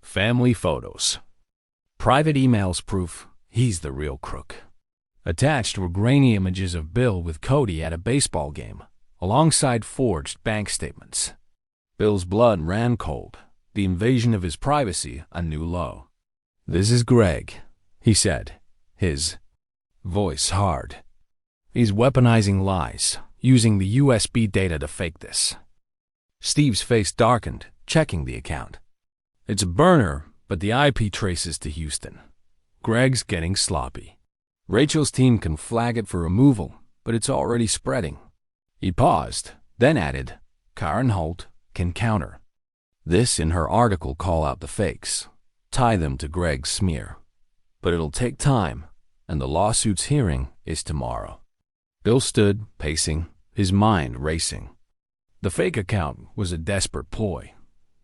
Family photos. Private emails proof he's the real crook. Attached were grainy images of Bill with Cody at a baseball game, alongside forged bank statements. Bill's blood ran cold, the invasion of his privacy a new low. "This is Greg," he said, his voice hard. "He's weaponizing lies, using the USB data to fake this." Steve's face darkened, checking the account. "It's a burner, but the IP traces to Houston. Greg's getting sloppy. Rachel's team can flag it for removal, but it's already spreading." He paused, then added, "Karen Holt can counter this in her article, call out the fakes, tie them to Greg's smear. But it'll take time, and the lawsuit's hearing is tomorrow." Bill stood, pacing, his mind racing. The fake account was a desperate ploy,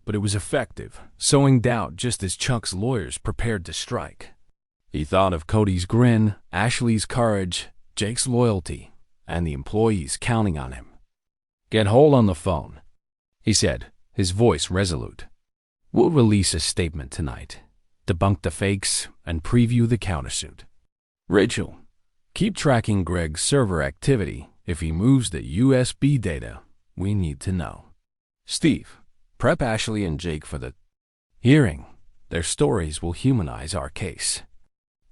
but it was effective, sowing doubt just as Chuck's lawyers prepared to strike. He thought of Cody's grin, Ashley's courage, Jake's loyalty, and the employees counting on him. "Get Holt on the phone," he said, his voice resolute. "We'll release a statement tonight, debunk the fakes, and preview the countersuit. Rachel, keep tracking Greg's server activity. If he moves the USB data, we need to know. Steve, prep Ashley and Jake for the hearing. Their stories will humanize our case."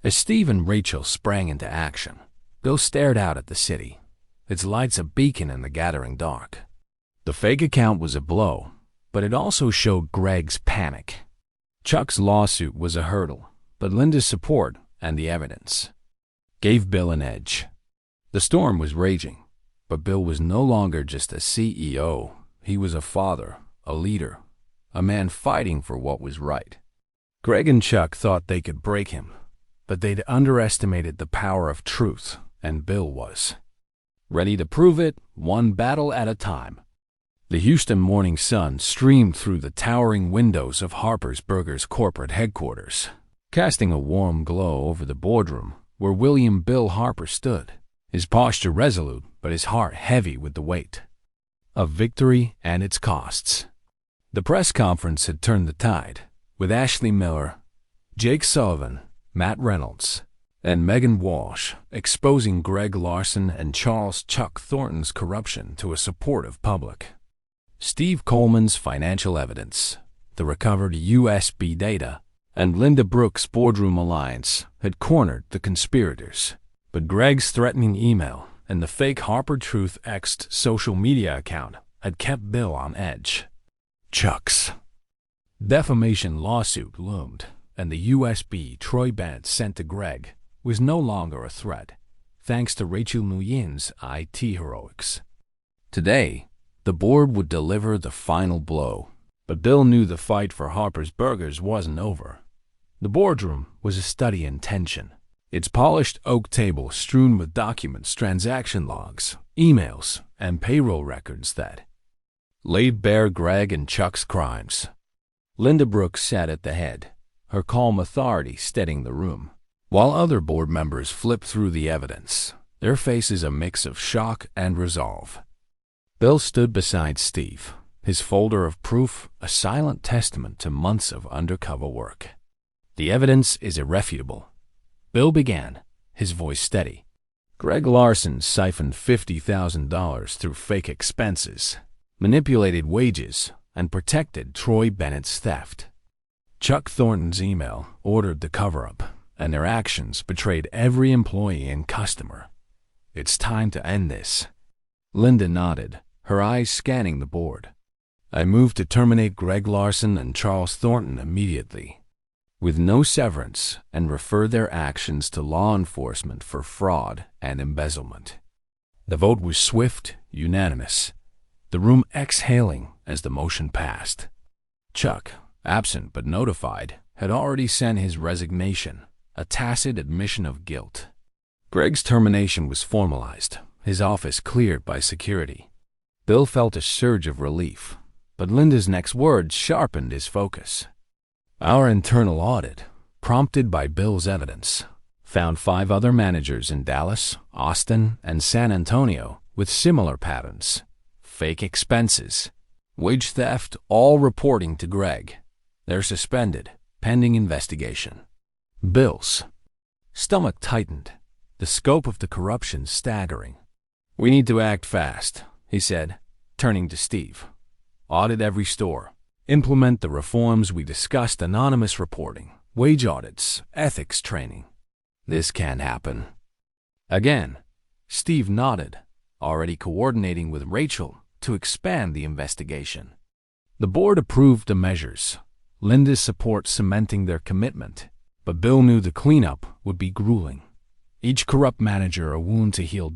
As Steve and Rachel sprang into action, Bill stared out at the city, its lights a beacon in the gathering dark. The fake account was a blow, but it also showed Greg's panic. Chuck's lawsuit was a hurdle, but Linda's support and the evidence gave Bill an edge. The storm was raging, but Bill was no longer just a CEO. He was a father, a leader, a man fighting for what was right. Greg and Chuck thought they could break him, but they'd underestimated the power of truth, and Bill was ready to prove it, one battle at a time. The Houston morning sun streamed through the towering windows of Harper's Burger's corporate headquarters, casting a warm glow over the boardroom where William Bill Harper stood, his posture resolute but his heart heavy with the weight of victory and its costs. The press conference had turned the tide, with Ashley Miller, Jake Sullivan, Matt Reynolds, and Megan Walsh exposing Greg Larson and Charles "Chuck" Thornton's corruption to a supportive public. Steve Coleman's financial evidence, the recovered USB data, and Linda Brooks' boardroom alliance had cornered the conspirators. But Greg's threatening email and the fake Harper Truth X'd social media account had kept Bill on edge. Chuck's defamation lawsuit loomed, and the USB Troy Bennett sent to Greg was no longer a threat, thanks to Rachel Nguyin's IT heroics. Today, the board would deliver the final blow, but Bill knew the fight for Harper's Burgers wasn't over. The boardroom was a study in tension, its polished oak table strewn with documents, transaction logs, emails, and payroll records that laid bare Greg and Chuck's crimes. Linda Brooks sat at the head, her calm authority steadying the room, while other board members flipped through the evidence, their faces a mix of shock and resolve. Bill stood beside Steve, his folder of proof a silent testament to months of undercover work. "The evidence is irrefutable," Bill began, his voice steady. "Greg Larson siphoned $50,000 through fake expenses, manipulated wages, and protected Troy Bennett's theft. Chuck Thornton's email ordered the cover-up, and their actions betrayed every employee and customer. It's time to end this." Linda nodded, her eyes scanning the board. "I move to terminate Greg Larson and Charles Thornton immediately, with no severance, and refer their actions to law enforcement for fraud and embezzlement." The vote was swift, unanimous, the room exhaling as the motion passed. Chuck, absent but notified, had already sent his resignation, a tacit admission of guilt. Greg's termination was formalized, his office cleared by security. Bill felt a surge of relief, but Linda's next words sharpened his focus. "Our internal audit, prompted by Bill's evidence, found 5 other managers in Dallas, Austin, and San Antonio with similar patterns. Fake expenses, wage theft, all reporting to Greg. They're suspended, pending investigation." Bill's stomach tightened, the scope of the corruption staggering. "We need to act fast," he said, turning to Steve. "Audit every store. Implement the reforms we discussed: anonymous reporting, wage audits, ethics training." "This can't happen." Again, Steve nodded, already coordinating with Rachel to expand the investigation. The board approved the measures, Linda's support cementing their commitment, but Bill knew the cleanup would be grueling. Each corrupt manager a wound to heal.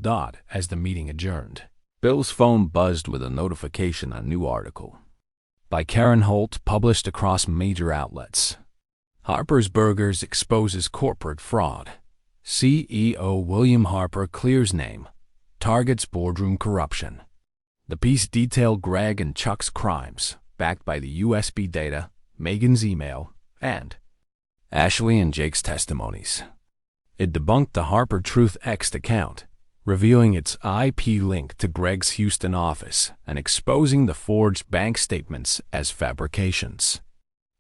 As the meeting adjourned, Bill's phone buzzed with a notification on a new article by Karen Holt, published across major outlets. Harper's Burgers exposes corporate fraud. CEO William Harper clears name, targets boardroom corruption. The piece detailed Greg and Chuck's crimes, backed by the USB data, Megan's email, and Ashley and Jake's testimonies. It debunked the Harper Truth X'd account, revealing its IP link to Greg's Houston office and exposing the forged bank statements as fabrications.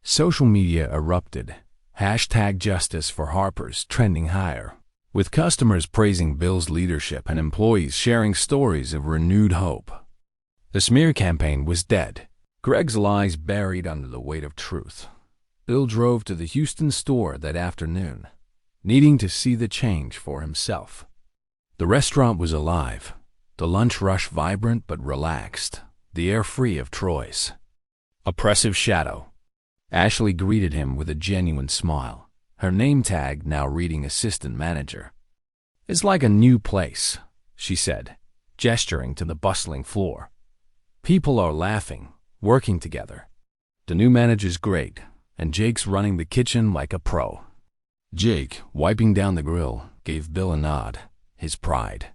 Social media erupted, #Justice for Harper's trending higher, with customers praising Bill's leadership and employees sharing stories of renewed hope. The smear campaign was dead, Greg's lies buried under the weight of truth. Bill drove to the Houston store that afternoon, needing to see the change for himself. The restaurant was alive, the lunch rush vibrant but relaxed, the air free of Troy's oppressive shadow. Ashley greeted him with a genuine smile, her name tag now reading assistant manager. "It's like a new place," she said, gesturing to the bustling floor. "People are laughing, working together. The new manager's great, and Jake's running the kitchen like a pro." Jake, wiping down the grill, gave Bill a nod, his pride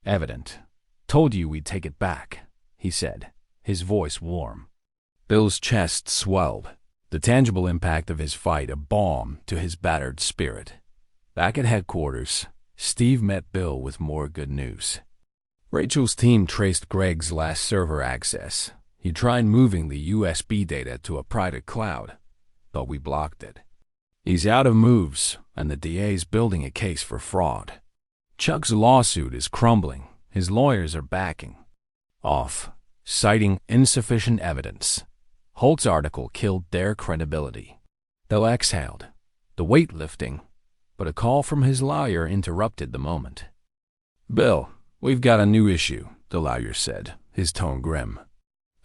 evident. "Told you we'd take it back," he said, his voice warm. Bill's chest swelled, the tangible impact of his fight a balm to his battered spirit. Back at headquarters, Steve met Bill with more good news. Rachel's team traced Greg's last server access. He tried moving the USB data to a private cloud, but we blocked it. He's out of moves, and the DA's building a case for fraud. Chuck's lawsuit is crumbling. His lawyers are backing off, citing insufficient evidence. Holt's article killed their credibility. Bill exhaled, the weight lifting, but a call from his lawyer interrupted the moment. "Bill, we've got a new issue," the lawyer said, his tone grim.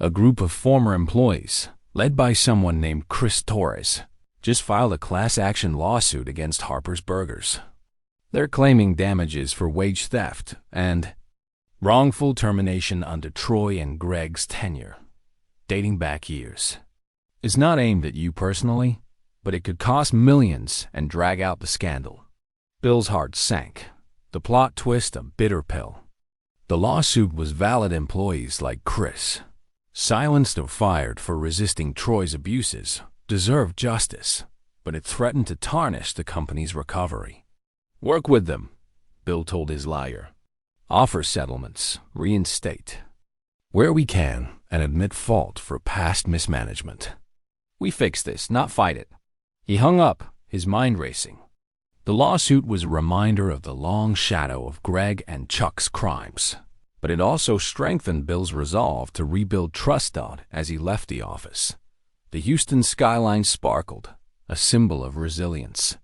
"A group of former employees, led by someone named Chris Torres, just filed a class action lawsuit against Harper's Burgers. They're claiming damages for wage theft and wrongful termination under Troy and Greg's tenure, dating back years. It's not aimed at you personally, but it could cost millions and drag out the scandal." Bill's heart sank. The plot twist a bitter pill. The lawsuit was valid employees like Chris, silenced or fired for resisting Troy's abuses, deserved justice, but it threatened to tarnish the company's recovery. "Work with them," Bill told his lawyer. "Offer settlements, reinstate where we can, and admit fault for past mismanagement. We fix this, not fight it." He hung up, his mind racing. The lawsuit was a reminder of the long shadow of Greg and Chuck's crimes, but it also strengthened Bill's resolve to rebuild trust as he left the office. The Houston skyline sparkled, a symbol of resilience.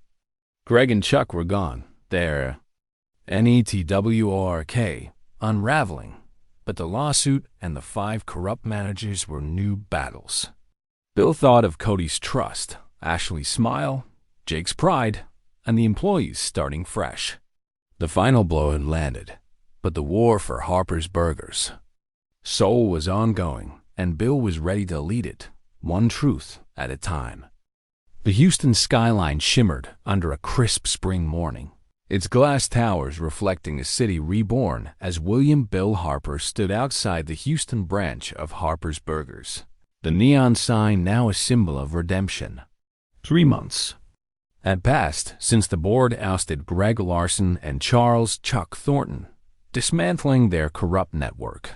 Greg and Chuck were gone, their network unraveling, but the lawsuit and the 5 corrupt managers were new battles. Bill thought of Cody's trust, Ashley's smile, Jake's pride, and the employees starting fresh. The final blow had landed, but the war for Harper's Burgers Soul was ongoing, and Bill was ready to lead it, one truth at a time. The Houston skyline shimmered under a crisp spring morning, its glass towers reflecting a city reborn as William Bill Harper stood outside the Houston branch of Harper's Burgers, the neon sign now a symbol of redemption. 3 months had passed since the board ousted Greg Larson and Charles "Chuck" Thornton, dismantling their corrupt network.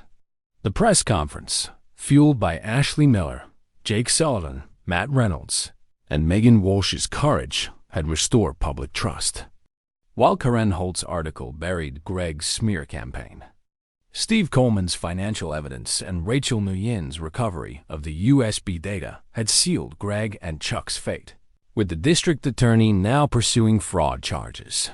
The press conference, fueled by Ashley Miller, Jake Sullivan, Matt Reynolds, and Megan Walsh's courage, had restored public trust. While Karen Holt's article buried Greg's smear campaign, Steve Coleman's financial evidence and Rachel Nguyen's recovery of the USB data had sealed Greg and Chuck's fate, with the district attorney now pursuing fraud charges.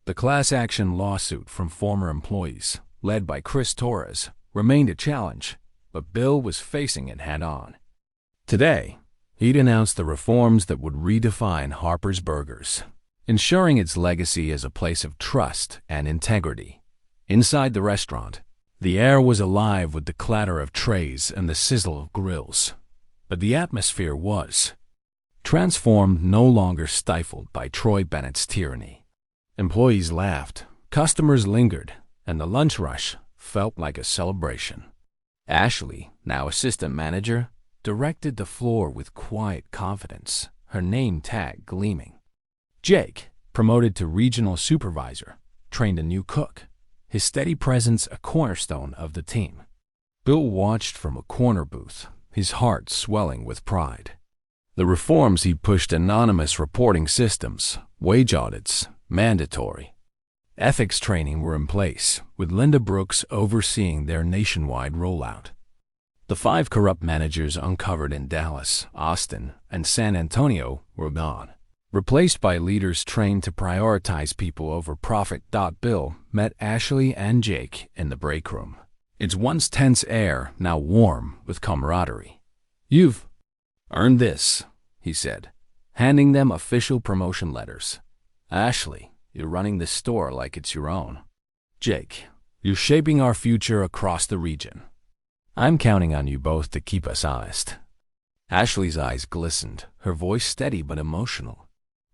The class action lawsuit from former employees, led by Chris Torres, remained a challenge, but Bill was facing it head-on. Today, he'd announced the reforms that would redefine Harper's Burgers, ensuring its legacy as a place of trust and integrity. Inside the restaurant, the air was alive with the clatter of trays and the sizzle of grills, but the atmosphere was transformed, no longer stifled by Troy Bennett's tyranny. Employees laughed, customers lingered, and the lunch rush felt like a celebration. Ashley, now assistant manager, directed the floor with quiet confidence, her name tag gleaming. Jake, promoted to regional supervisor, trained a new cook, his steady presence a cornerstone of the team. Bill watched from a corner booth, his heart swelling with pride. The reforms he pushed: anonymous reporting systems, wage audits, mandatory ethics training were in place, with Linda Brooks overseeing their nationwide rollout. The 5 corrupt managers uncovered in Dallas, Austin, and San Antonio were gone, replaced by leaders trained to prioritize people over profit. Bill met Ashley and Jake in the break room, its once tense air now warm with camaraderie. "You've earned this," he said, handing them official promotion letters. "Ashley, you're running this store like it's your own. Jake, you're shaping our future across the region. I'm counting on you both to keep us honest." Ashley's eyes glistened, her voice steady but emotional.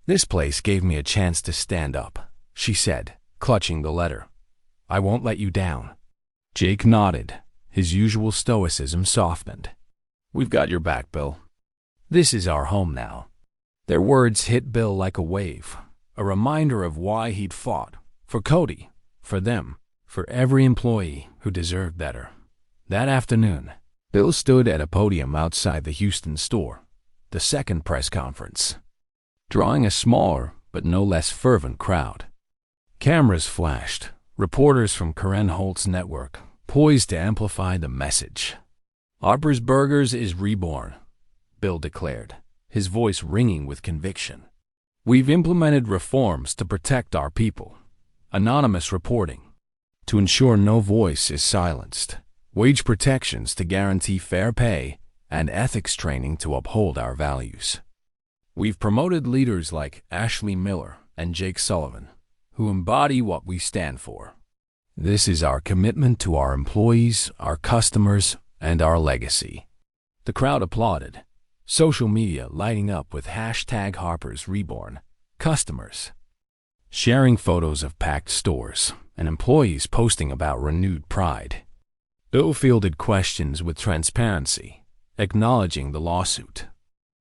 "This place gave me a chance to stand up," she said, clutching the letter. "I won't let you down." Jake nodded, his usual stoicism softened. "We've got your back, Bill. This is our home now." Their words hit Bill like a wave, a reminder of why he'd fought, For Cody, for them, for every employee who deserved better. That afternoon, Bill stood at a podium outside the Houston store, the second press conference, drawing a smaller but no less fervent crowd. Cameras flashed, reporters from Karen Holt's network, poised to amplify the message. "Harper's Burgers is reborn," Bill declared, his voice ringing with conviction. "We've implemented reforms to protect our people. Anonymous reporting to ensure no voice is silenced, wage protections to guarantee fair pay, and ethics training to uphold our values. We've promoted leaders like Ashley Miller and Jake Sullivan, who embody what we stand for. This is our commitment to our employees, our customers, and our legacy." The crowd applauded, social media lighting up with hashtag Harper's Reborn, customers sharing photos of packed stores, and employees posting about renewed pride. Bill fielded questions with transparency, acknowledging the lawsuit.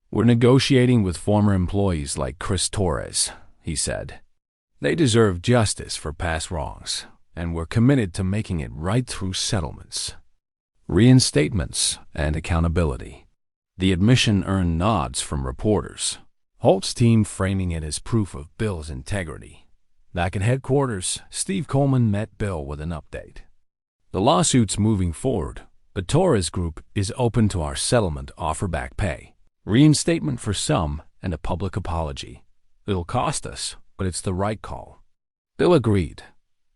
"We're negotiating with former employees like Chris Torres," he said. "They deserve justice for past wrongs, and we're committed to making it right through settlements, reinstatements, and accountability." The admission earned nods from reporters, Holt's team framing it as proof of Bill's integrity. Back at headquarters, Steve Coleman met Bill with an update. "The lawsuit's moving forward, but Torres Group is open to our settlement offer back pay, reinstatement for some, and a public apology. It'll cost us, but it's the right call." Bill agreed,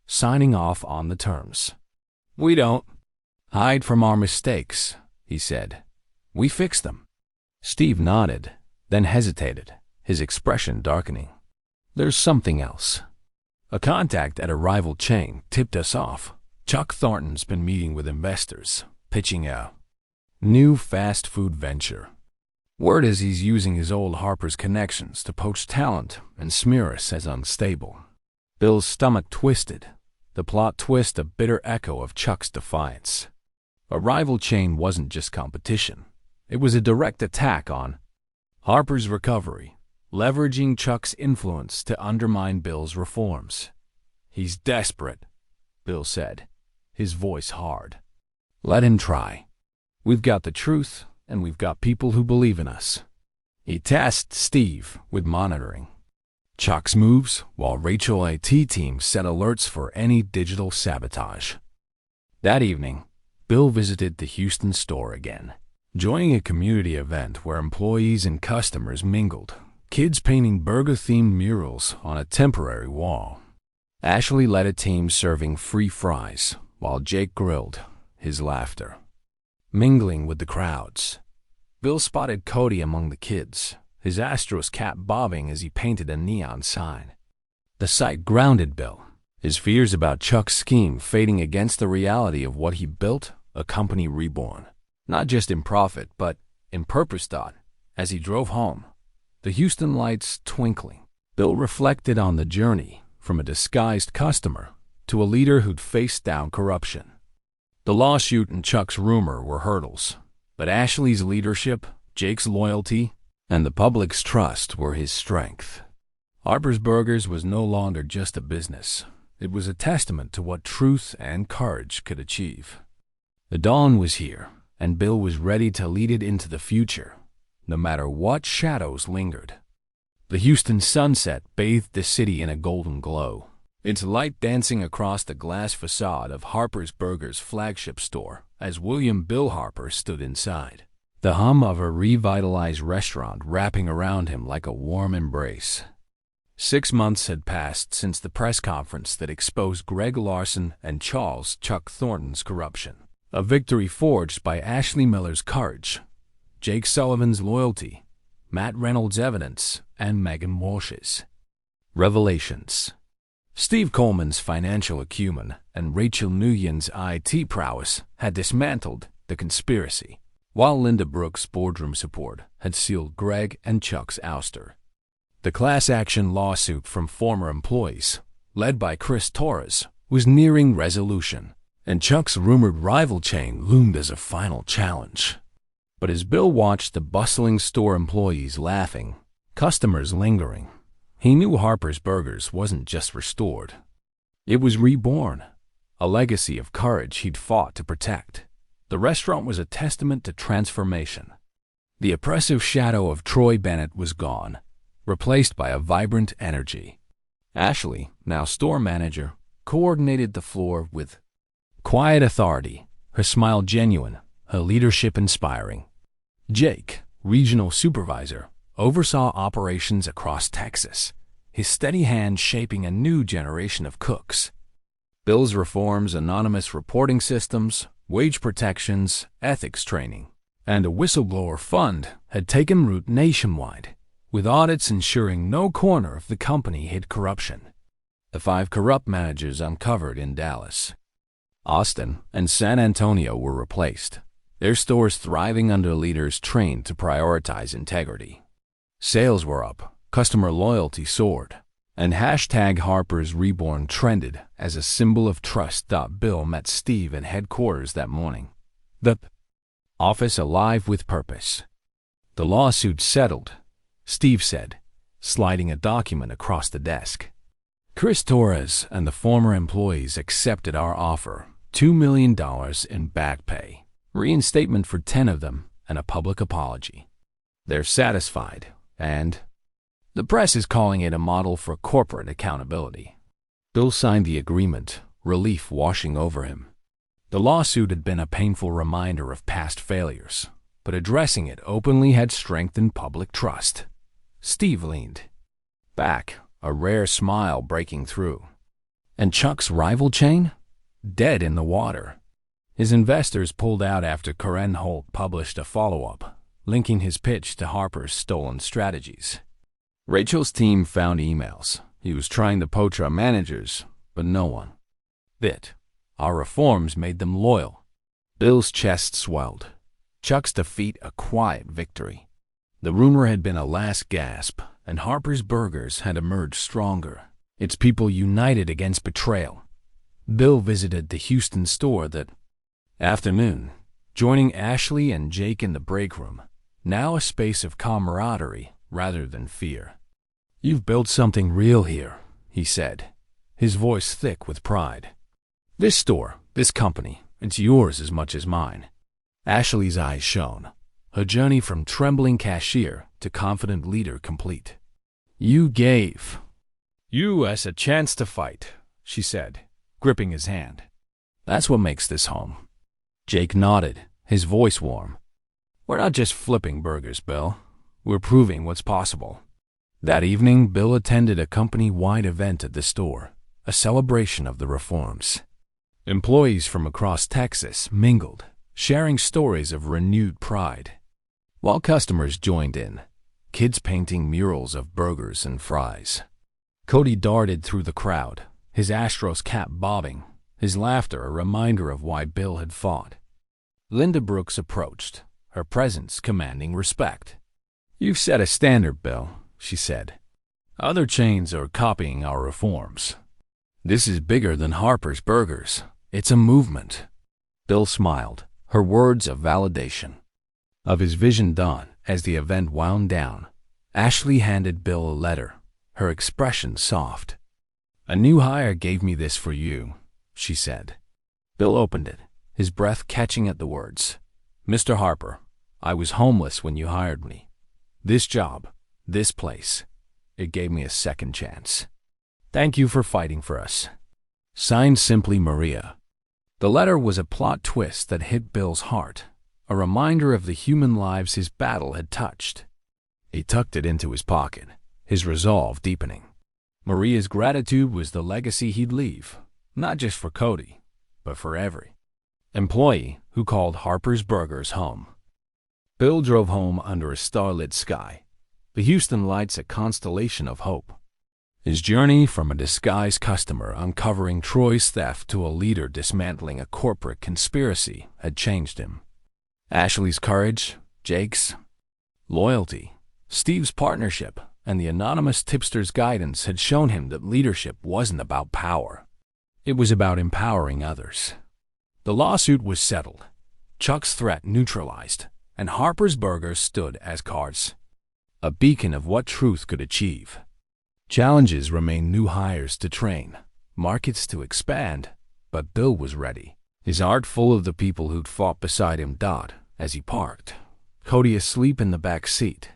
signing off on the terms. "We don't hide from our mistakes," he said. "We fix them." Steve nodded, then hesitated, his expression darkening. "There's something else. A contact at a rival chain tipped us off. Chuck Thornton's been meeting with investors, pitching a new fast food venture. Word is he's using his old Harper's connections to poach talent and smear us as unstable." Bill's stomach twisted, the plot twist a bitter echo of Chuck's defiance. A rival chain wasn't just competition. It was a direct attack on Harper's recovery, leveraging Chuck's influence to undermine Bill's reforms. "He's desperate," Bill said, his voice hard. "Let him try. We've got the truth, and we've got people who believe in us." He tasked Steve with monitoring Chuck's moves, while Rachel IT team set alerts for any digital sabotage. That evening, Bill visited the Houston store again, joining a community event where employees and customers mingled, kids painting burger-themed murals on a temporary wall. Ashley led a team serving free fries, while Jake grilled, his laughter mingling with the crowds. Bill spotted Cody among the kids, his Astros cap bobbing as he painted a neon sign. The sight grounded Bill, his fears about Chuck's scheme fading against the reality of what he built, a company reborn, not just in profit, but in purpose. As he drove home, the Houston lights twinkling, Bill reflected on the journey from a disguised customer to a leader who'd faced down corruption. The lawsuit and Chuck's rumor were hurdles, but Ashley's leadership, Jake's loyalty, and the public's trust were his strength. Harper's Burgers was no longer just a business. It was a testament to what truth and courage could achieve. The dawn was here, and Bill was ready to lead it into the future, no matter what shadows lingered. The Houston sunset bathed the city in a golden glow, its light dancing across the glass facade of Harper's Burgers' flagship store as William Bill Harper stood inside, the hum of a revitalized restaurant wrapping around him like a warm embrace. 6 months had passed since the press conference that exposed Greg Larson and Charles Chuck Thornton's corruption, a victory forged by Ashley Miller's courage, Jake Sullivan's loyalty, Matt Reynolds' evidence, and Megan Walsh's revelations. Steve Coleman's financial acumen and Rachel Nguyen's IT prowess had dismantled the conspiracy, while Linda Brooks' boardroom support had sealed Greg and Chuck's ouster. The class action lawsuit from former employees, led by Chris Torres, was nearing resolution, and Chuck's rumored rival chain loomed as a final challenge. But as Bill watched the bustling store employees laughing, customers lingering, he knew Harper's Burgers wasn't just restored. It was reborn, a legacy of courage he'd fought to protect. The restaurant was a testament to transformation. The oppressive shadow of Troy Bennett was gone, replaced by a vibrant energy. Ashley, now store manager, coordinated the floor with quiet authority, her smile genuine, her leadership inspiring. Jake, regional supervisor, oversaw operations across Texas, his steady hand shaping a new generation of cooks. Bill's reforms, anonymous reporting systems, wage protections, ethics training, and a whistleblower fund had taken root nationwide, with audits ensuring no corner of the company hid corruption. The 5 corrupt managers uncovered in Dallas, Austin, and San Antonio were replaced, their stores thriving under leaders trained to prioritize integrity. Sales were up, customer loyalty soared, and #Harper's Reborn trended as a symbol of trust. Bill met Steve in headquarters that morning, the office alive with purpose. The lawsuit settled, Steve said, sliding a document across the desk. Chris Torres and the former employees accepted our offer, $2 million in back pay, reinstatement for 10 of them, and a public apology. They're satisfied, and the press is calling it a model for corporate accountability. Bill signed the agreement, relief washing over him. The lawsuit had been a painful reminder of past failures, but addressing it openly had strengthened public trust. Steve leaned back, a rare smile breaking through. And Chuck's rival chain? Dead in the water. His investors pulled out after Karen Holt published a follow-up, linking his pitch to Harper's stolen strategies. Rachel's team found emails. He was trying to poach our managers, but no one bit. Our reforms made them loyal. Bill's chest swelled. Chuck's defeat a quiet victory. The rumor had been a last gasp, and Harper's Burgers had emerged stronger, its people united against betrayal. Bill visited the Houston store that afternoon, joining Ashley and Jake in the break room, now a space of camaraderie rather than fear. "You've built something real here," he said, his voice thick with pride. "This store, this company, it's yours as much as mine." Ashley's eyes shone, her journey from trembling cashier to confident leader complete. "You gave us a chance to fight," she said, gripping his hand. "That's what makes this home." Jake nodded, his voice warm. "We're not just flipping burgers, Bill. We're proving what's possible." That evening, Bill attended a company-wide event at the store, a celebration of the reforms. Employees from across Texas mingled, sharing stories of renewed pride, while customers joined in, kids painting murals of burgers and fries. Cody darted through the crowd, his Astros cap bobbing, his laughter a reminder of why Bill had fought. Linda Brooks approached, her presence commanding respect. "You've set a standard, Bill," she said. "Other chains are copying our reforms. This is bigger than Harper's Burgers. It's a movement." Bill smiled, her words of validation. Of his vision done, as the event wound down, Ashley handed Bill a letter, her expression soft. "A new hire gave me this for you," she said. Bill opened it, his breath catching at the words. "Mr. Harper, I was homeless when you hired me. This job, this place, it gave me a second chance. Thank you for fighting for us. Signed simply Maria." The letter was a plot twist that hit Bill's heart, a reminder of the human lives his battle had touched. He tucked it into his pocket, his resolve deepening. Maria's gratitude was the legacy he'd leave, not just for Cody, but for every employee who called Harper's Burgers home. Bill drove home under a starlit sky, the Houston lights a constellation of hope. His journey from a disguised customer uncovering Troy's theft to a leader dismantling a corporate conspiracy had changed him. Ashley's courage, Jake's loyalty, Steve's partnership, and the anonymous tipster's guidance had shown him that leadership wasn't about power. It was about empowering others. The lawsuit was settled, Chuck's threat neutralized, and Harper's Burgers stood as cards, a beacon of what truth could achieve. Challenges remained: new hires to train, markets to expand, but Bill was ready. His heart full of the people who'd fought beside him. As he parked, Cody asleep in the back seat,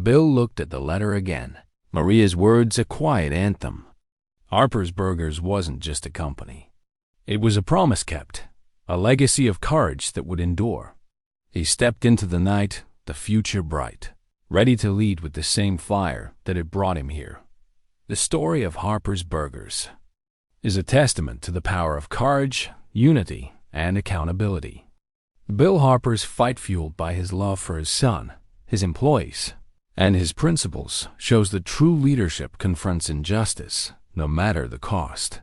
Bill looked at the letter again. Maria's words, a quiet anthem. Harper's Burgers wasn't just a company. It was a promise kept, a legacy of courage that would endure. He stepped into the night, the future bright, ready to lead with the same fire that had brought him here. The story of Harper's Burgers is a testament to the power of courage, unity, and accountability. Bill Harper's fight, fueled by his love for his son, his employees, and his principles, shows that true leadership confronts injustice, no matter the cost.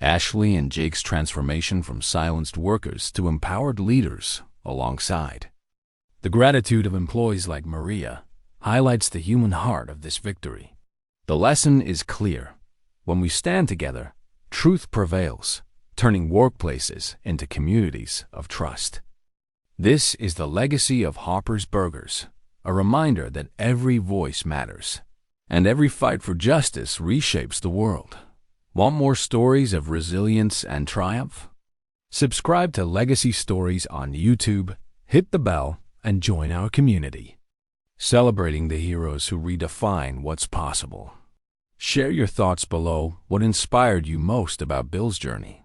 Ashley and Jake's transformation from silenced workers to empowered leaders alongside. The gratitude of employees like Maria highlights the human heart of this victory. The lesson is clear. When we stand together, truth prevails, turning workplaces into communities of trust. This is the legacy of Harper's Burgers, a reminder that every voice matters, and every fight for justice reshapes the world. Want more stories of resilience and triumph? Subscribe to Legacy Stories on YouTube, hit the bell, and join our community, celebrating the heroes who redefine what's possible. Share your thoughts below. What inspired you most about Bill's journey?